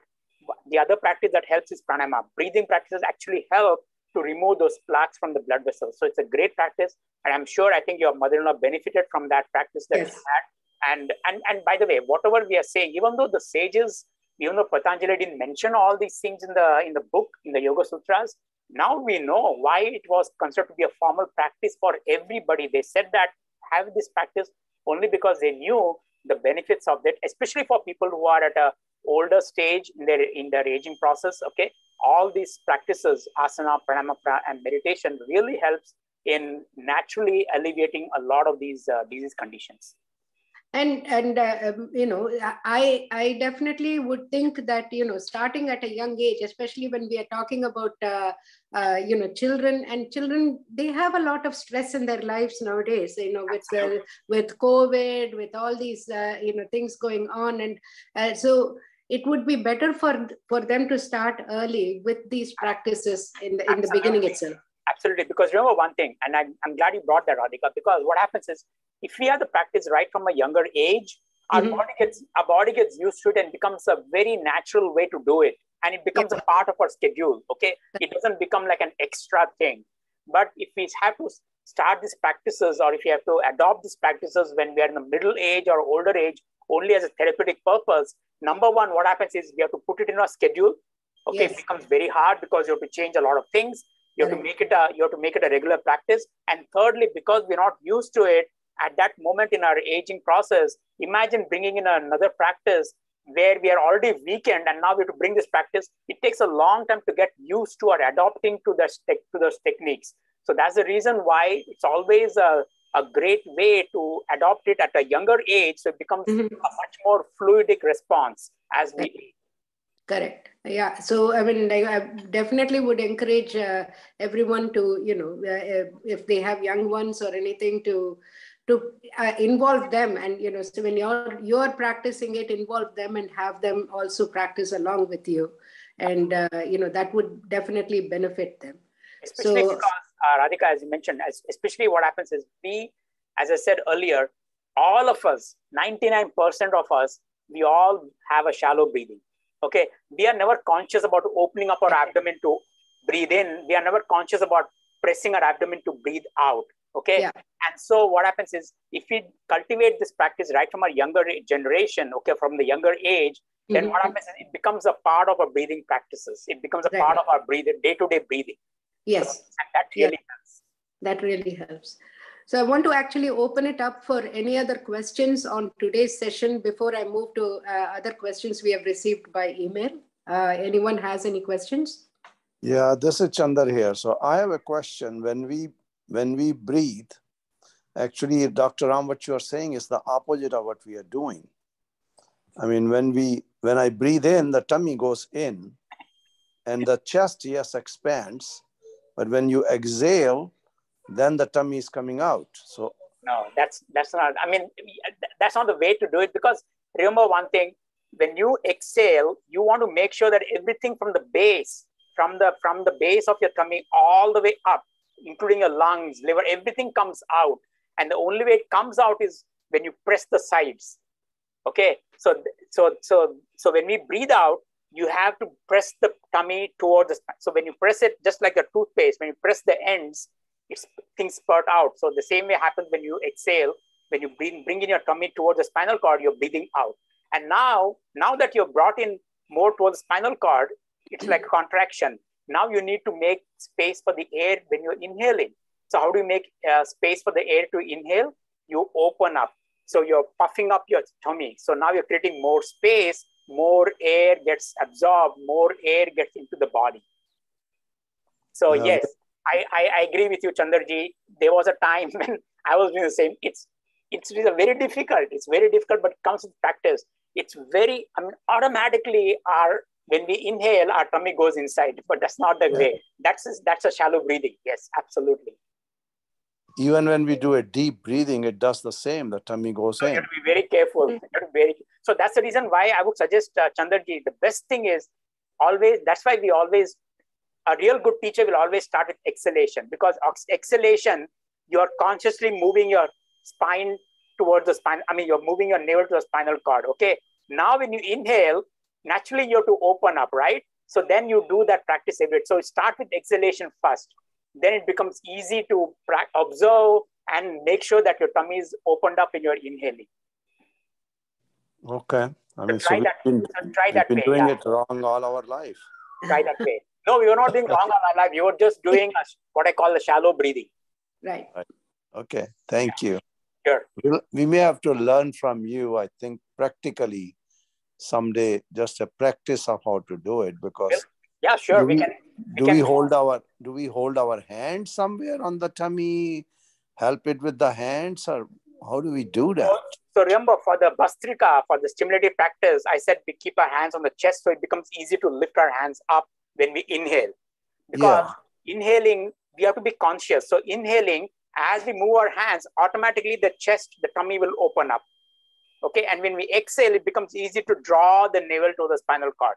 the other practice that helps is pranayama. Breathing practices actually help to remove those plaques from the blood vessels. So it's a great practice. And I'm sure, I think your mother-in-law benefited from that practice that you had. And by the way, whatever we are saying, even though the sages, even though Patanjali didn't mention all these things in the book, in the Yoga Sutras, now we know why it was considered to be a formal practice for everybody. They said that have this practice only because they knew the benefits of that, especially for people who are at a older stage in their aging process. Okay, all these practices, asana, pranayama, and meditation, really helps in naturally alleviating a lot of these disease conditions. And I definitely would think that, starting at a young age, especially when we are talking about, children, they have a lot of stress in their lives nowadays, with COVID, with all these, things going on. And so it would be better for them to start early with these practices in the beginning itself. Absolutely, because remember one thing, and I'm glad you brought that, Radhika, because what happens is, if we have the practice right from a younger age, our body gets used to it and becomes a very natural way to do it. And it becomes a part of our schedule, okay? It doesn't become like an extra thing. But if we have to start these practices, or if you have to adopt these practices when we are in the middle age or older age, only as a therapeutic purpose, number one, what happens is we have to put it in our schedule. Okay, it becomes very hard because you have to change a lot of things. You have to make it a regular practice. And thirdly, because we're not used to it, at that moment in our aging process, imagine bringing in another practice where we are already weakened and now we have to bring this practice, it takes a long time to get used to or adopting to those techniques. So that's the reason why it's always a great way to adopt it at a younger age. So it becomes a much more fluidic response as we age. Correct. Yeah. So, I mean, I definitely would encourage everyone to, if they have young ones or anything, to involve them. And, so when you're practicing it, involve them and have them also practice along with you. And, that would definitely benefit them. Especially because, Radhika, as you mentioned, especially what happens is we, as I said earlier, all of us, 99% of us, we all have a shallow breathing. Okay, we are never conscious about opening up our abdomen to breathe in. We are never conscious about pressing our abdomen to breathe out. Okay, yeah. And so what happens is, if we cultivate this practice right from our younger generation, okay, from the younger age, then what happens is it becomes a part of our breathing practices. It becomes a part of our day-to-day breathing. Yes, so, and that really helps. That really helps. So I want to actually open it up for any other questions on today's session before I move to other questions we have received by email. Anyone has any questions? Yeah, this is Chandar here. So I have a question. When we breathe, actually, Dr. Ram, what you are saying is the opposite of what we are doing. I mean, when I breathe in, the tummy goes in and the chest, yes, expands. But when you exhale, then the tummy is coming out. So no, that's not, I mean, that's not the way to do it, because remember one thing, when you exhale, you want to make sure that everything from the base, from the base of your tummy all the way up, including your lungs, liver, everything comes out. And the only way it comes out is when you press the sides. Okay, so when we breathe out, you have to press the tummy towards the spine. So when you press it, just like a toothpaste, when you press the ends, things spurt out. So the same way happens when you exhale. When you bring in your tummy towards the spinal cord, you're breathing out. And now that you're brought in more towards the spinal cord, it's like contraction. Now you need to make space for the air when you're inhaling. So how do you make space for the air to inhale? You open up. So you're puffing up your tummy. So now you're creating more space, more air gets absorbed, more air gets into the body. So yes, I agree with you, Chandarji. There was a time when I was doing the same. It's very difficult. It's very difficult, but it comes with practice. It's very, I mean, automatically when we inhale, our tummy goes inside, but that's not the way. That's a shallow breathing. Yes, absolutely. Even when we do a deep breathing, it does the same. The tummy goes in. You have to be very careful. So that's the reason why I would suggest, Chandarji, the best thing is always, that's why a real good teacher will always start with exhalation, because exhalation, you're consciously moving your spine towards the spine. I mean, you're moving your navel to the spinal cord. Okay. Now, when you inhale, naturally you have to open up, right? So then you do that practice every day. So start with exhalation first. Then it becomes easy to observe and make sure that your tummy is opened up when you're inhaling. Okay. I mean, so we've been doing it wrong all our life. Try that way. No, we were not doing wrong all our life. You were just doing what I call the shallow breathing. Right. Okay. Thank you. Sure. We may have to learn from you, I think, practically someday, just a practice of how to do it, because yeah, sure. Do we hold our hands somewhere on the tummy, help it with the hands, or how do we do that? So remember, for the Bhastrika, for the stimulative practice, I said we keep our hands on the chest, so it becomes easy to lift our hands up when we inhale. Because inhaling, we have to be conscious. So inhaling, as we move our hands, automatically the tummy will open up. Okay, and when we exhale, it becomes easy to draw the navel to the spinal cord.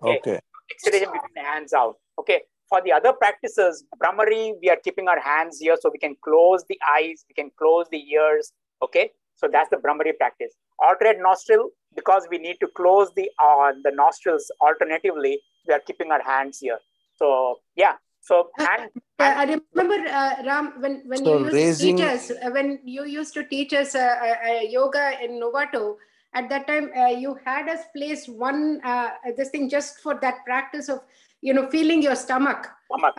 Okay. Exhalation, between the hands out. Okay. For the other practices, Brahmari, we are keeping our hands here so we can close the eyes, we can close the ears. Okay. So that's the Brahmari practice. Alternate nostril, because we need to close the nostrils alternatively, we are keeping our hands here. So yeah. So I remember Ram, when you used to teach us yoga in Novato. At that time, you had us place one this thing just for that practice of feeling your stomach. Stomach.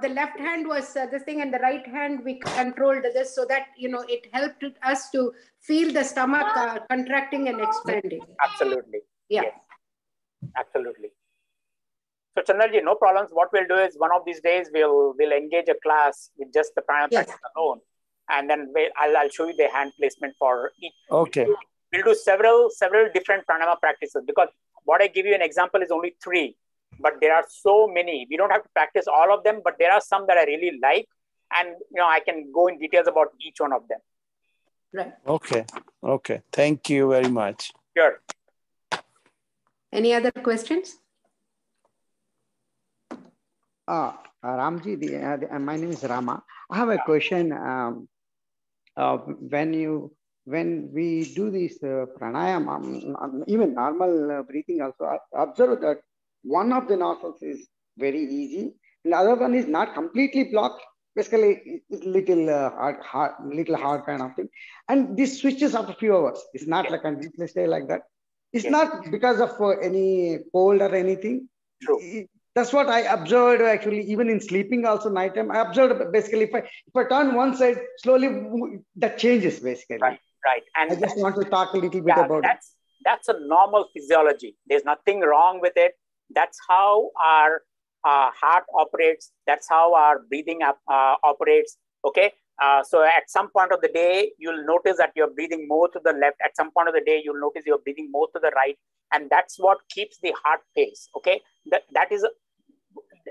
The left hand was this thing, and the right hand we controlled this, so that it helped us to feel the stomach contracting and expanding. Absolutely. Yeah. Yes. Absolutely. So Chandraji, no problems. What we'll do is one of these days we'll engage a class with just the pranayama practice alone, and then I'll show you the hand placement for each. Okay. We'll do several different pranayama practices, because what I give you an example is only 3, but there are so many. We don't have to practice all of them, but there are some that I really like, and I can go in details about each one of them. Right. Okay. Thank you very much. Sure. Any other questions? Ramji, my name is Rama. I have a question. When we do this pranayama, even normal breathing also, I observe that one of the nostrils is very easy, and the other one is not completely blocked. Basically, it's little hard kind of thing. And this switches after a few hours. It's not like continuously stay like that. It's not because of any cold or anything. True. That's what I observed actually, even in sleeping also nighttime. I observed basically if I turn one side, slowly that changes basically. Right. And I just want to talk a little bit about it. That's a normal physiology. There's nothing wrong with it. That's how our heart operates. That's how our breathing operates. Okay. So at some point of the day, you'll notice that you're breathing more to the left. At some point of the day, you'll notice you're breathing more to the right. And that's what keeps the heart pace. Okay. That is,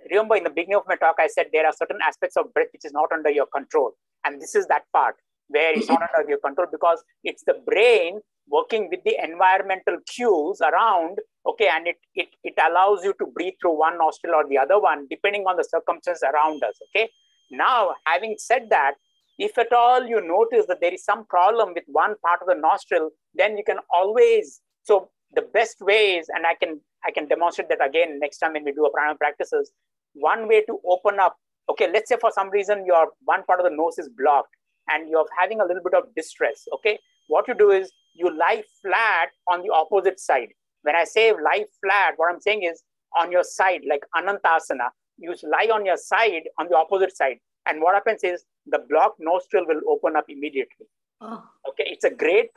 remember in the beginning of my talk, I said there are certain aspects of breath which is not under your control. And this is that part where it's not under your control, because it's the brain working with the environmental cues around. Okay. And it allows you to breathe through one nostril or the other one, depending on the circumstances around us. Okay. Now, having said that, if at all you notice that there is some problem with one part of the nostril, then you can always, so the best way is, and I can demonstrate that again next time when we do a pranayama practices. One way to open up, okay, let's say for some reason your one part of the nose is blocked and you're having a little bit of distress. Okay, what you do is you lie flat on the opposite side. When I say lie flat, what I'm saying is on your side, like Anantasana, you lie on your side on the opposite side. And what happens is the blocked nostril will open up immediately. Oh. Okay, it's a great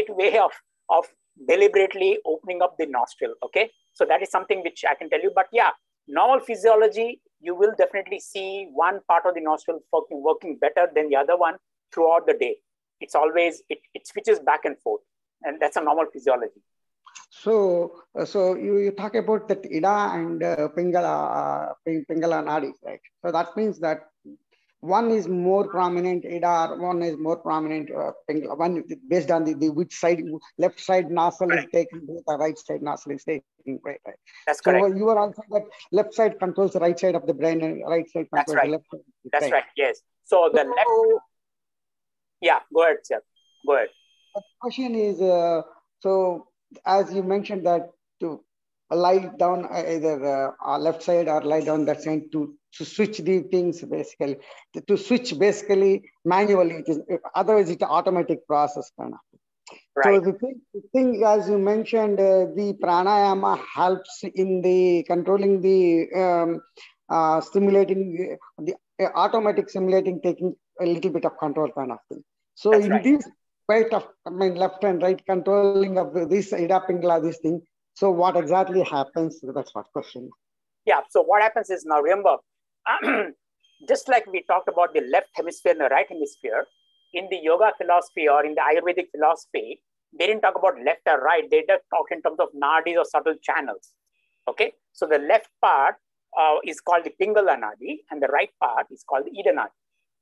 way of deliberately opening up the nostril. Okay, so that is something which I can tell you. But yeah, normal physiology, you will definitely see one part of the nostril working better than the other one throughout the day. It's always, it switches back and forth, and that's a normal physiology. So you talk about that Ida and Pingala nadis, right? So that means that one is more prominent Ida, one is more prominent Pingala. One based on the which side, left side nostril is taking, the right side nostril is taking, right? That's correct. So you are also that left side controls the right side of the brain and right side controls the left side. That's right. Yes. So the left. Yeah. Go ahead, sir. Go ahead. The question is so. As you mentioned that to lie down either left side or lie down that side to switch the things basically, to switch basically manually, it is, otherwise it's an automatic process kind of. Right. So the thing as you mentioned, the pranayama helps in the controlling the stimulating, the automatic stimulating, taking a little bit of control kind of thing. So that's in right. this right of left and right controlling of this Ida Pingala, this thing. So what exactly happens? That's what question. Yeah. So what happens is, now remember, just like we talked about the left hemisphere and the right hemisphere, in the yoga philosophy or in the Ayurvedic philosophy, they didn't talk about left or right. They just talked in terms of nadis or subtle channels. Okay. So the left part is called the Pingala nadi, and the right part is called the Ida nadi.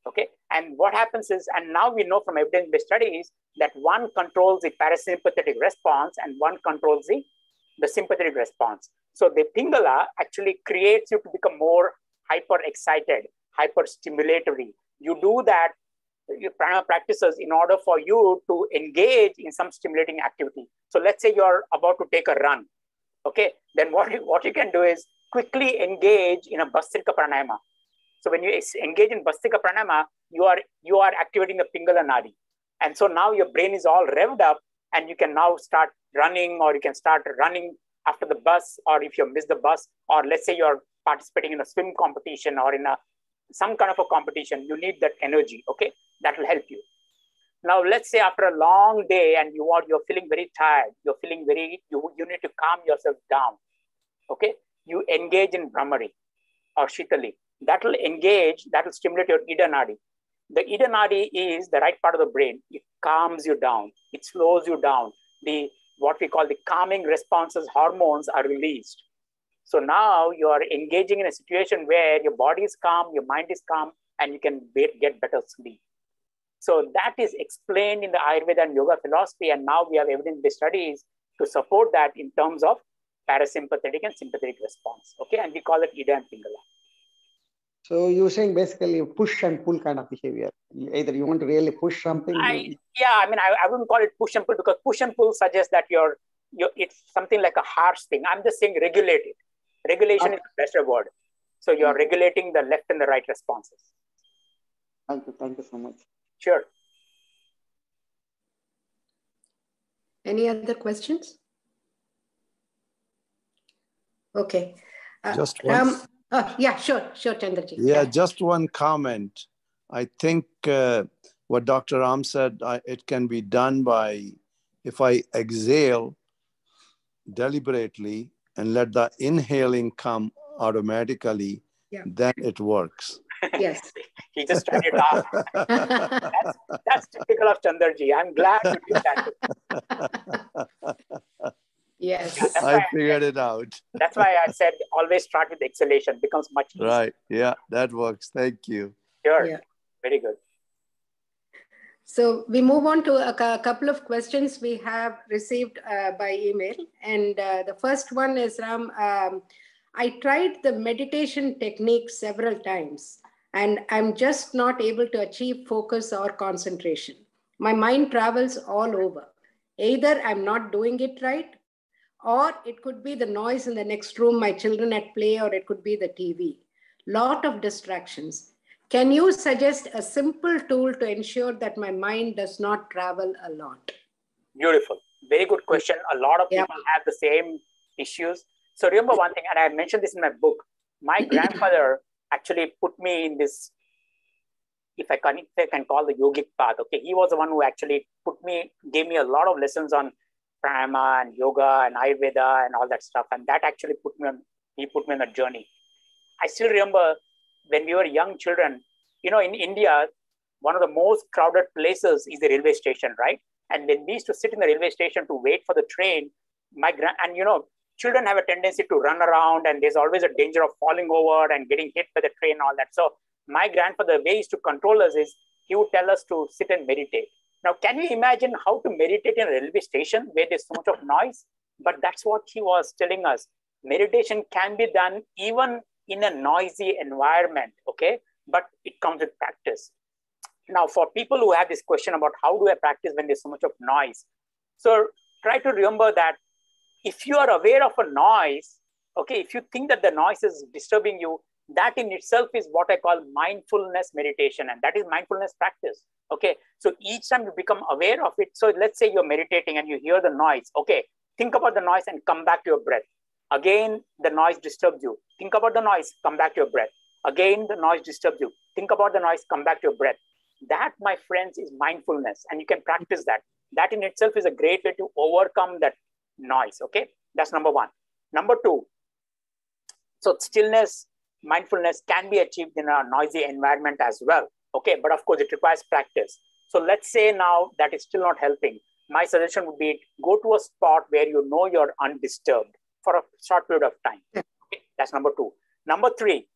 Okay, and what happens is, and now we know from evidence-based studies that one controls the parasympathetic response and one controls the sympathetic response. So the Pingala actually creates you to become more hyper-excited, hyper-stimulatory. You do that, your pranayama practices, in order for you to engage in some stimulating activity. So let's say you're about to take a run. Okay, then what you can do is quickly engage in a Bhastrika Pranayama. So when you engage in Bhastrika Pranayama, you are activating the Pingala nadi. And so now your brain is all revved up and you can now start running, or you can start running after the bus, or if you miss the bus, or let's say you're participating in a swim competition or in some kind of a competition, you need that energy, okay? That will help you. Now, let's say after a long day and you're feeling very tired, you're feeling you need to calm yourself down, okay? You engage in Brahmari or Shitali. That will stimulate your Ida Nadi. The Ida Nadi is the right part of the brain. It calms you down. It slows you down. What we call the calming responses, hormones are released. So now you are engaging in a situation where your body is calm, your mind is calm, and you can get better sleep. So that is explained in the Ayurveda and yoga philosophy. And now we have evidence-based studies to support that in terms of parasympathetic and sympathetic response. Okay, and we call it Ida and Pingala. So you're saying basically push and pull kind of behavior. Either you want to really push something. I wouldn't call it push and pull, because push and pull suggests that it's something like a harsh thing. I'm just saying regulate it. Regulation is the best word. So you're regulating the left and the right responses. Thank you so much. Sure. Any other questions? Okay. Just one. Yeah, sure, Chandraji. Yeah, just one comment. I think what Dr. Ram said, it can be done by, if I exhale deliberately and let the inhaling come automatically, then it works. Yes. He just tried it out. That's typical of Chandraji. I'm glad to do that. Yes. Yeah, I figured it out. That's why I said always start with exhalation. It becomes much easier. Right. Yeah, that works. Thank you. Sure. Yeah. Very good. So we move on to a couple of questions we have received by email. And the first one is, Ram, I tried the meditation technique several times, and I'm just not able to achieve focus or concentration. My mind travels all over. Either I'm not doing it right, or it could be the noise in the next room, my children at play, or it could be the TV. Lot of distractions. Can you suggest a simple tool to ensure that my mind does not travel a lot? Beautiful. Very good question. A lot of people have the same issues. So remember one thing, and I mentioned this in my book. My grandfather actually put me in this, if I can call the yogic path. Okay, he was the one who actually gave me a lot of lessons on Pranayama and yoga and Ayurveda and all that stuff. And that actually put me on a journey. I still remember when we were young children, in India, one of the most crowded places is the railway station, right? And when we used to sit in the railway station to wait for the train, children have a tendency to run around, and there's always a danger of falling over and getting hit by the train and all that. So my grandfather, the way he used to control us is he would tell us to sit and meditate. Now, can you imagine how to meditate in a railway station where there's so much of noise? But that's what he was telling us. Meditation can be done even in a noisy environment, okay? But it comes with practice. Now, for people who have this question about how do I practice when there's so much of noise? So try to remember that if you are aware of a noise, okay, if you think that the noise is disturbing you, that in itself is what I call mindfulness meditation, and that is mindfulness practice. Okay, so each time you become aware of it. So let's say you're meditating and you hear the noise. Okay, think about the noise and come back to your breath. Again, the noise disturbs you. Think about the noise, come back to your breath. Again, the noise disturbs you. Think about the noise, come back to your breath. That, my friends, is mindfulness, and you can practice that. That in itself is a great way to overcome that noise. Okay, that's number one. Number two, so stillness, mindfulness can be achieved in a noisy environment as well. Okay, but of course it requires practice. So let's say now that is still not helping. My suggestion would be go to a spot where you know you're undisturbed for a short period of time. Okay, that's number two. Number three,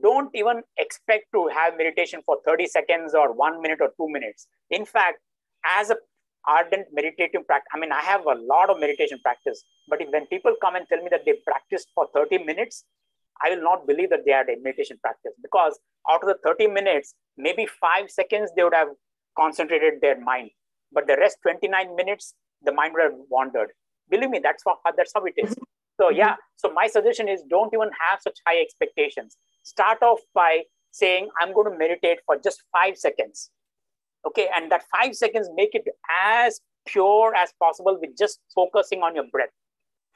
don't even expect to have meditation for 30 seconds or 1 minute or 2 minutes. In fact, as an ardent meditative practice, I mean, I have a lot of meditation practice, but when people come and tell me that they practiced for 30 minutes, I will not believe that they had a meditation practice, because out of the 30 minutes, maybe 5 seconds, they would have concentrated their mind. But the rest 29 minutes, the mind would have wandered. Believe me, that's how it is. So yeah, so my suggestion is don't even have such high expectations. Start off by saying, I'm going to meditate for just 5 seconds. Okay, and that 5 seconds, make it as pure as possible with just focusing on your breath.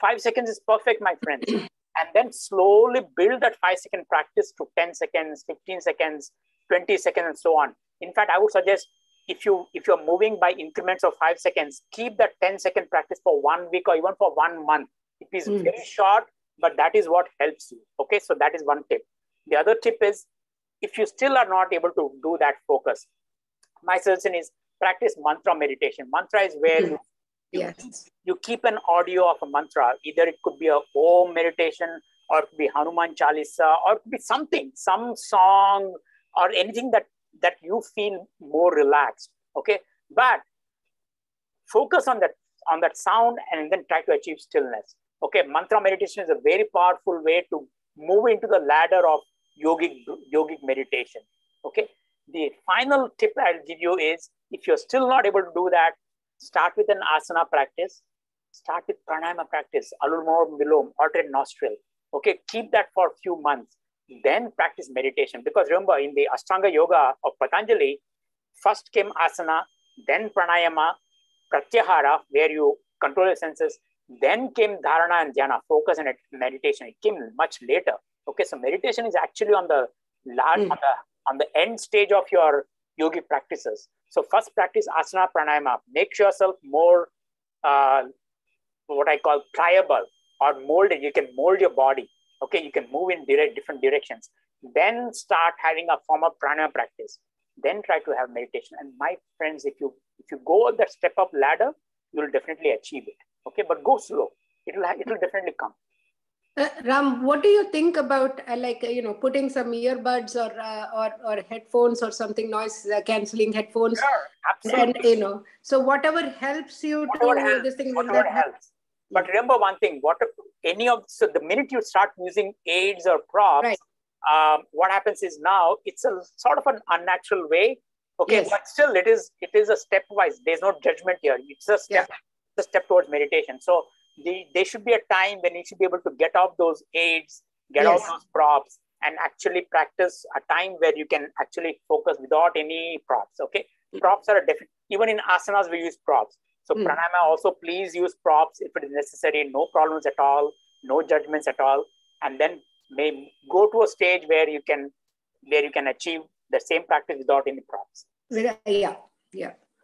5 seconds is perfect, my friends. And then slowly build that 5-second practice to 10 seconds, 15 seconds, 20 seconds, and so on. In fact, I would suggest if you're moving by increments of 5 seconds, keep that 10-second practice for 1 week or even for 1 month. It is very short, but that is what helps you. Okay, so that is one tip. The other tip is, if you still are not able to do that focus, my suggestion is practice mantra meditation. Mantra is where you keep an audio of a mantra. Either it could be a Om meditation, or it could be Hanuman Chalisa, or it could be something, some song, or anything that you feel more relaxed. Okay, but focus on that sound and then try to achieve stillness. Okay, mantra meditation is a very powerful way to move into the ladder of yogic meditation. Okay, the final tip I'll give you is, if you're still not able to do that, start with an asana practice, start with pranayama practice, Anulom Vilom, alternate nostril. Okay, keep that for a few months, then practice meditation. Because remember, in the Ashtanga Yoga of Patanjali, first came asana, then pranayama, pratyahara, where you control your senses, then came dharana and dhyana, focus and meditation. It came much later. Okay, so meditation is actually on the end stage of your yogic practices. So first practice asana pranayama. Make yourself more what I call pliable or molded. You can mold your body. Okay, you can move in different directions. Then start having a form of pranayama practice. Then try to have meditation. And my friends, if you go on that step up ladder, you will definitely achieve it. Okay, but go slow. It will definitely come. Ram, what do you think about putting some earbuds or headphones or something, noise cancelling headphones? Sure, absolutely. And so whatever helps you to this thing, whatever helps. But remember one thing: so the minute you start using aids or props, right, what happens is now it's a sort of an unnatural way. Okay, yes, but still it is a stepwise. There's no judgment here. It's a step. Yeah. The step towards meditation. So there should be a time when you should be able to get off those aids, get off those props, and actually practice a time where you can actually focus without any props. Okay, props are even in asanas we use props. So pranayama also, please use props if it is necessary. No problems at all, no judgments at all, and then may go to a stage where you can achieve the same practice without any props. Yeah.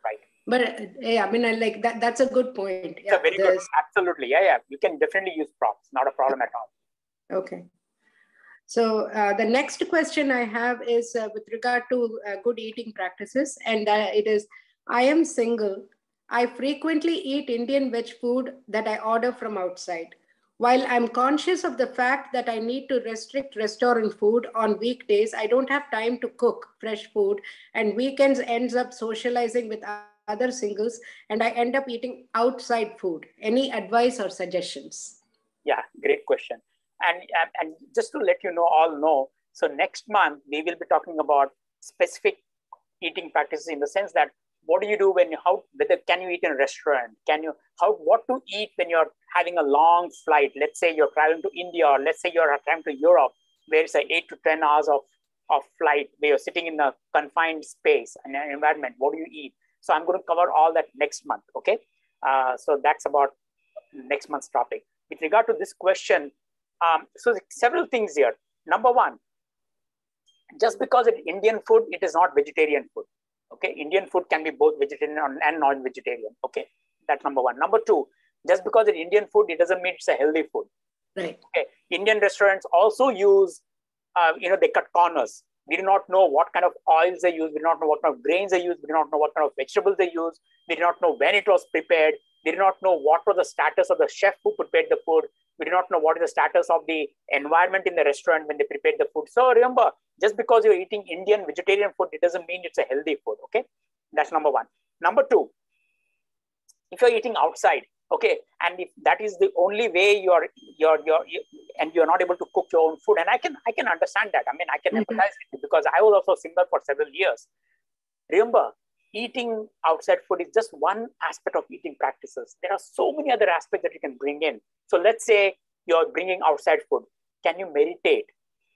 Right. But I mean, like that's a good point. Yeah, very good. Absolutely. Yeah. You can definitely use props. Not a problem at all. Okay. So the next question I have is with regard to good eating practices. And it is, I am single. I frequently eat Indian veg food that I order from outside. While I'm conscious of the fact that I need to restrict restaurant food on weekdays, I don't have time to cook fresh food, and weekends ends up socializing with other singles, and I end up eating outside food. Any advice or suggestions? Yeah, great question. And just to let you know, so next month we will be talking about specific eating practices, in the sense that what do you do whether can you eat in a restaurant? What to eat when you're having a long flight? Let's say you're traveling to India, or let's say you're traveling to Europe, where it's 8 to 10 hours of flight, where you're sitting in a confined space and an environment. What do you eat? So I'm going to cover all that next month. Okay. So that's about next month's topic. With regard to this question, so several things here. Number one, just because it's Indian food, it is not vegetarian food. Okay, Indian food can be both vegetarian and non-vegetarian. Okay, that's number one. Number two, just because it's Indian food, it doesn't mean it's a healthy food. Right. Okay, Indian restaurants also use, they cut corners. We do not know what kind of oils they use. We do not know what kind of grains they use. We do not know what kind of vegetables they use. We do not know when it was prepared. We do not know what was the status of the chef who prepared the food. We do not know what is the status of the environment in the restaurant when they prepared the food. So remember, just because you're eating Indian vegetarian food, it doesn't mean it's a healthy food. Okay, that's number one. Number two, if you're eating outside, okay, and if that is the only way you're not able to cook your own food, and I can understand that. I mean, I can empathize with you, because I was also single for several years. Remember, eating outside food is just one aspect of eating practices. There are so many other aspects that you can bring in. So let's say you're bringing outside food. Can you meditate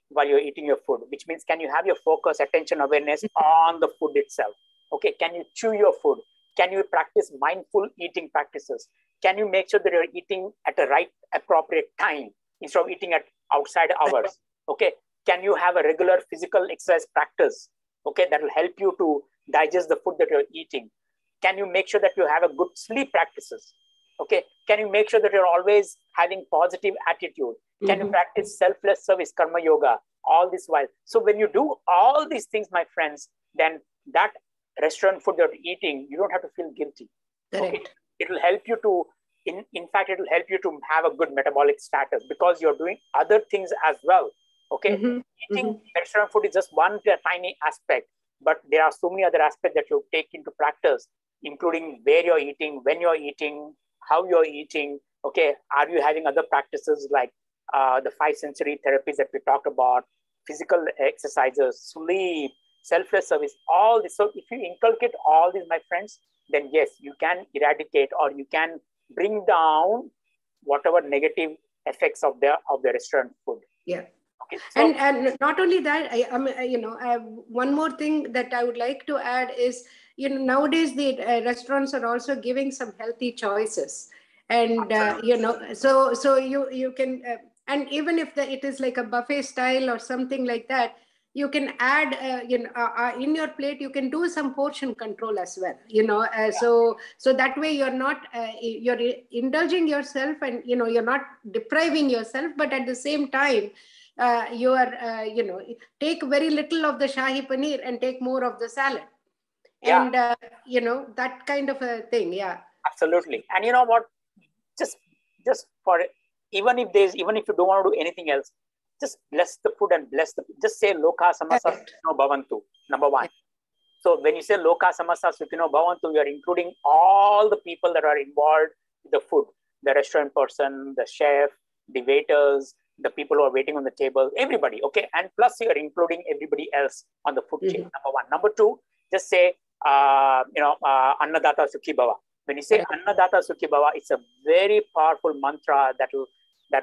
while you're eating your food? Which means, can you have your focus, attention, awareness on the food itself? Okay, can you chew your food? Can you practice mindful eating practices? Can you make sure that you're eating at the right appropriate time instead of eating at outside hours? Okay. Can you have a regular physical exercise practice? Okay, that will help you to digest the food that you're eating. Can you make sure that you have a good sleep practices? Okay. Can you make sure that you're always having positive attitude? Can you practice selfless service, karma yoga, all this while? So when you do all these things, my friends, then that restaurant food that you're eating, you don't have to feel guilty. Correct. Okay? It will help you to, in fact, it will help you to have a good metabolic status because you're doing other things as well. Okay. Eating restaurant food is just one tiny aspect, but there are so many other aspects that you take into practice, including where you're eating, when you're eating, how you're eating. Okay. Are you having other practices like the 5 sensory therapies that we talked about, physical exercises, sleep, selfless service, all this. So if you inculcate all these, my friends, then yes, you can eradicate or you can bring down whatever negative effects of the restaurant food. Yeah. Okay, so, and not only that, one more thing that I would like to add is, nowadays the restaurants are also giving some healthy choices, and so you can, and even if it is like a buffet style or something like that, you can add, in your plate, you can do some portion control as well, so that way you're not, you're indulging yourself and, you're not depriving yourself, but at the same time, you are, take very little of the Shahi Paneer and take more of the salad. And, that kind of a thing. Yeah. Absolutely. And you know what, just for, even if you don't want to do anything else, just bless the food and just say Loka Samasa Sukhino Bhavantu, number one. So when you say Loka Samasa Sukhino Bhavantu, you are including all the people that are involved with the food, the restaurant person, the chef, the waiters, the people who are waiting on the table, everybody. Okay. And plus you are including everybody else on the food chain, number one. Number two, just say, Annadata Sukhi Bhava. When you say Annadata Sukhi Bhava, it's a very powerful mantra that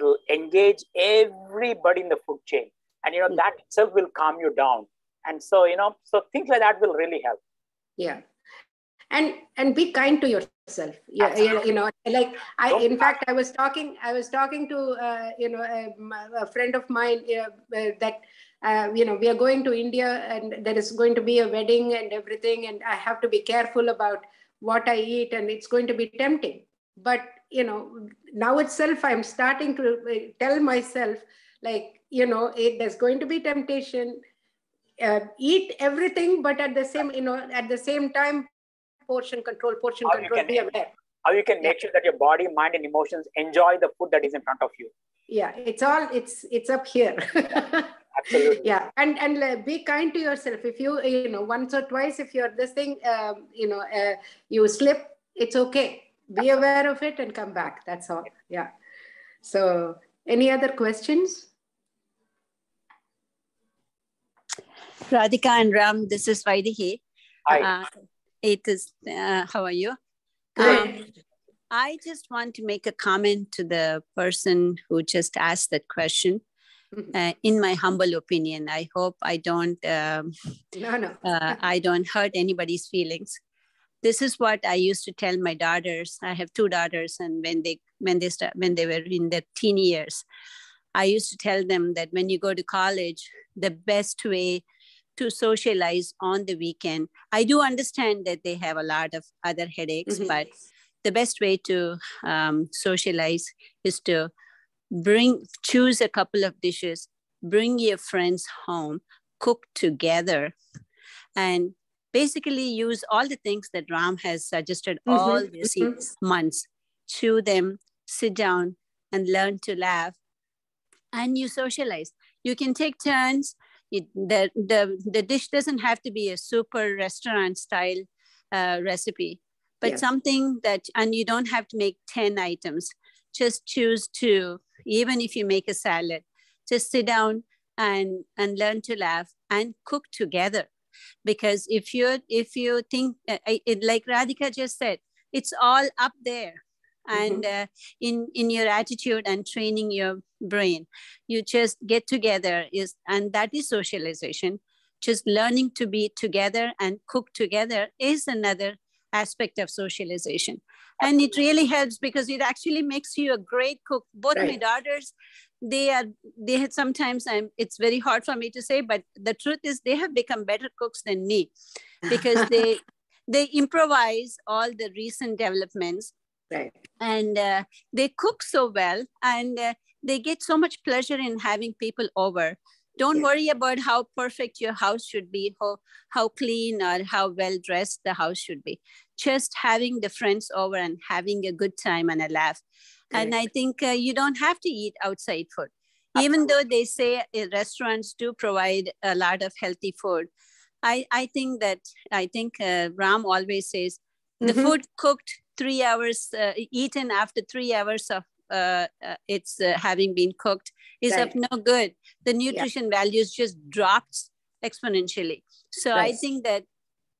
will engage everybody in the food chain. And, that itself will calm you down. And so, so things like that will really help. Yeah. And be kind to yourself. Yeah. Like in fact, I was talking to, a friend of mine that, we are going to India and there is going to be a wedding and everything. And I have to be careful about what I eat, and it's going to be tempting. But, now itself, I'm starting to tell myself, like, there's going to be temptation, eat everything, but at the same time, portion control, be aware. How you can make sure that your body, mind, and emotions enjoy the food that is in front of you. Yeah, it's up here. Absolutely. Yeah, and be kind to yourself. If you, once or twice, if you're this thing, you slip, it's okay. Be aware of it and come back. That's all. Yeah. So, any other questions? Radhika and Ram, this is Vaidehi. Hi. How are you? Good. I just want to make a comment to the person who just asked that question. In my humble opinion, I hope I don't I don't hurt anybody's feelings. This is what I used to tell my daughters. I have 2 daughters, and when they were in their teen years, I used to tell them that when you go to college, the best way to socialize on the weekend. I do understand that they have a lot of other headaches, but the best way to socialize is to choose a couple of dishes, bring your friends home, cook together, and basically use all the things that Ram has suggested all these months. Chew them, sit down, and learn to laugh, and you socialize. You can take turns. The dish doesn't have to be a super restaurant style recipe, but something that, and you don't have to make 10 items. Just choose 2. Even if you make a salad, just sit down and learn to laugh and cook together. Because if you think, like Radhika just said, it's all up there. And in your attitude and training your brain, you just get together, and that is socialization. Just learning to be together and cook together is another aspect of socialization. And it really helps because it actually makes you a great cook. Both my daughters, they had sometimes, it's very hard for me to say, but the truth is they have become better cooks than me because they improvise all the recent developments. Right. And they cook so well, and they get so much pleasure in having people over. Don't worry about how perfect your house should be, how clean or how well dressed the house should be. Just having the friends over and having a good time and a laugh. Right. And I think you don't have to eat outside food. Absolutely. Even though they say restaurants do provide a lot of healthy food, I think Ram always says the food cooked 3 hours, eaten after 3 hours of it's having been cooked is of no good. The nutrition values just drops exponentially. So I think that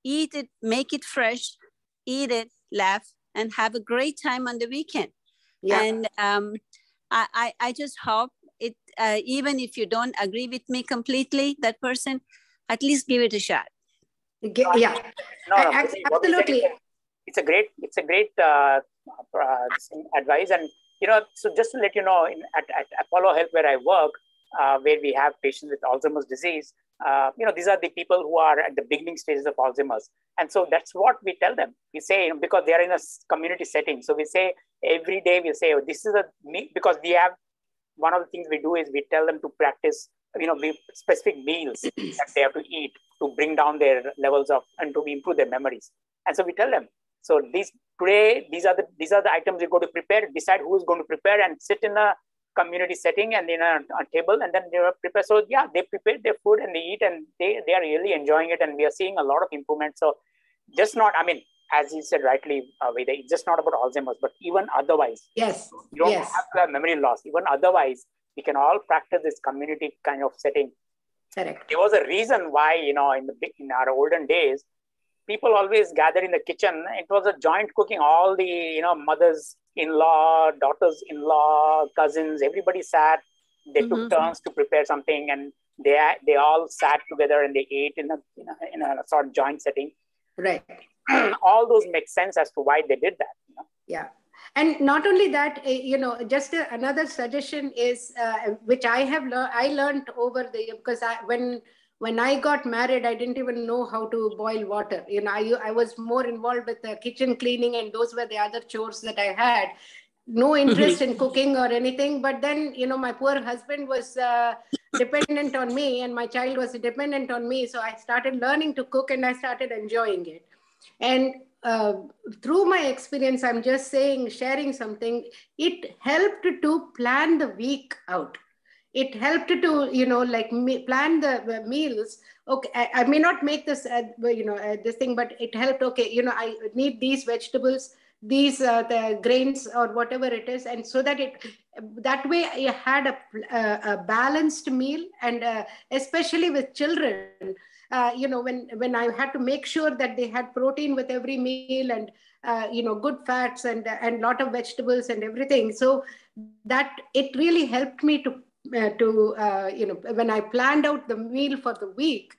eat it, make it fresh, eat it, laugh, and have a great time on the weekend. Yeah. And I just hope it, even if you don't agree with me completely, that person, at least give it a shot. Yeah, absolutely. It's a great advice. And so just to let you know, at Apollo Health where I work, where we have patients with Alzheimer's disease, these are the people who are at the beginning stages of Alzheimer's. And so that's what we tell them. We say, because they are in a community setting. So we say every day, we say, this is because we have, one of the things we do is we tell them to practice, specific meals that they have to eat to bring down their levels of, and to improve their memories. And so we tell them, so these are the items you go to prepare, decide who is going to prepare, and sit in a community setting and in a table, and then they prepare. So they prepare their food and they eat, and they are really enjoying it. And we are seeing a lot of improvement. So just not, as you said rightly, Veda, it's just not about Alzheimer's, but even otherwise. Yes. You don't have to have memory loss. Even otherwise, we can all practice this community kind of setting. Correct. There was a reason why, in our olden days, people always gather in the kitchen. It was a joint cooking. All the, mothers-in-law, daughters-in-law, cousins, everybody sat. They took turns to prepare something, and they all sat together and they ate in a sort of joint setting. Right. All those make sense as to why they did that. Yeah. And not only that, just another suggestion is, which I learned over the year, because when I got married, I didn't even know how to boil water. I was more involved with the kitchen cleaning, and those were the other chores that I had. No interest in cooking or anything. But then, my poor husband was dependent on me, and my child was dependent on me. So I started learning to cook, and I started enjoying it. And through my experience, I'm just sharing something, it helped to plan the week out. It helped to, plan the meals. Okay, I may not make this, this thing, but it helped. Okay, I need these vegetables, these the grains or whatever it is, and so that that way I had a balanced meal, and especially with children. When I had to make sure that they had protein with every meal, and good fats, and lot of vegetables and everything, so that it really helped me to when I planned out the meal for the week,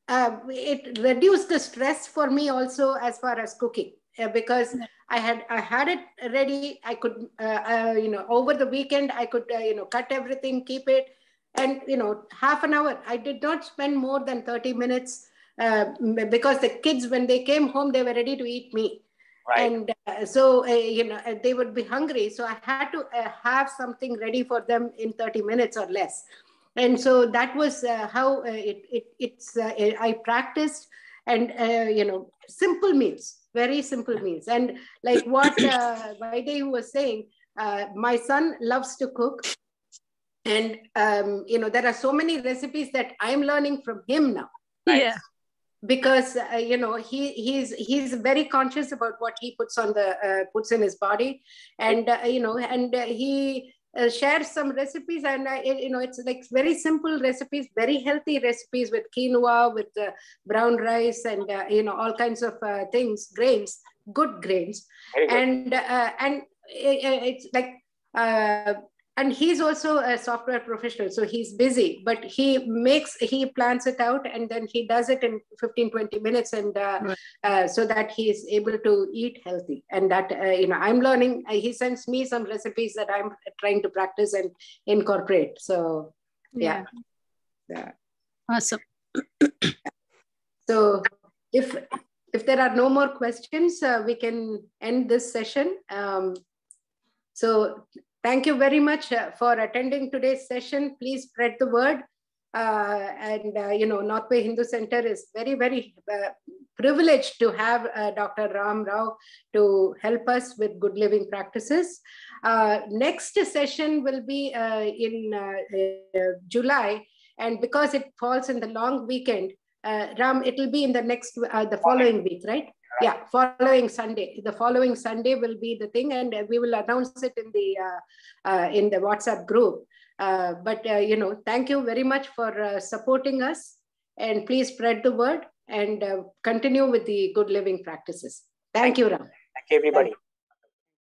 it reduced the stress for me also as far as cooking, because I had it ready. I could over the weekend I could cut everything, keep it. And, half an hour, I did not spend more than 30 minutes because the kids, when they came home, they were ready to eat me. Right. And so, they would be hungry. So I had to have something ready for them in 30 minutes or less. And so that was how I practiced, and, simple meals, very simple meals. And like what Vaidhi was saying, my son loves to cook. And, there are so many recipes that I'm learning from him now. Right? Yeah. Because, he's very conscious about what he puts in his body. And, he shares some recipes, and, it's like very simple recipes, very healthy recipes with quinoa, with brown rice, and, all kinds of things, grains, good grains. And it's like, And he's also a software professional, so he's busy, but he plans it out, and then he does it in 15-20 minutes, and so that he is able to eat healthy. And that I'm learning. He sends me some recipes that I'm trying to practice and incorporate. So yeah. Awesome. So if there are no more questions, we can end this session. So thank you very much for attending today's session. Please spread the word. North Bay Hindu Center is very, very privileged to have Dr. Ram Rao to help us with good living practices. Next session will be in July. And because it falls in the long weekend, Ram, it will be in the following week, right? Yeah, following Sunday. The following Sunday will be the thing, and we will announce it in the WhatsApp group. Thank you very much for supporting us, and please spread the word and continue with the good living practices. Thank you, Ram. Thank you, everybody.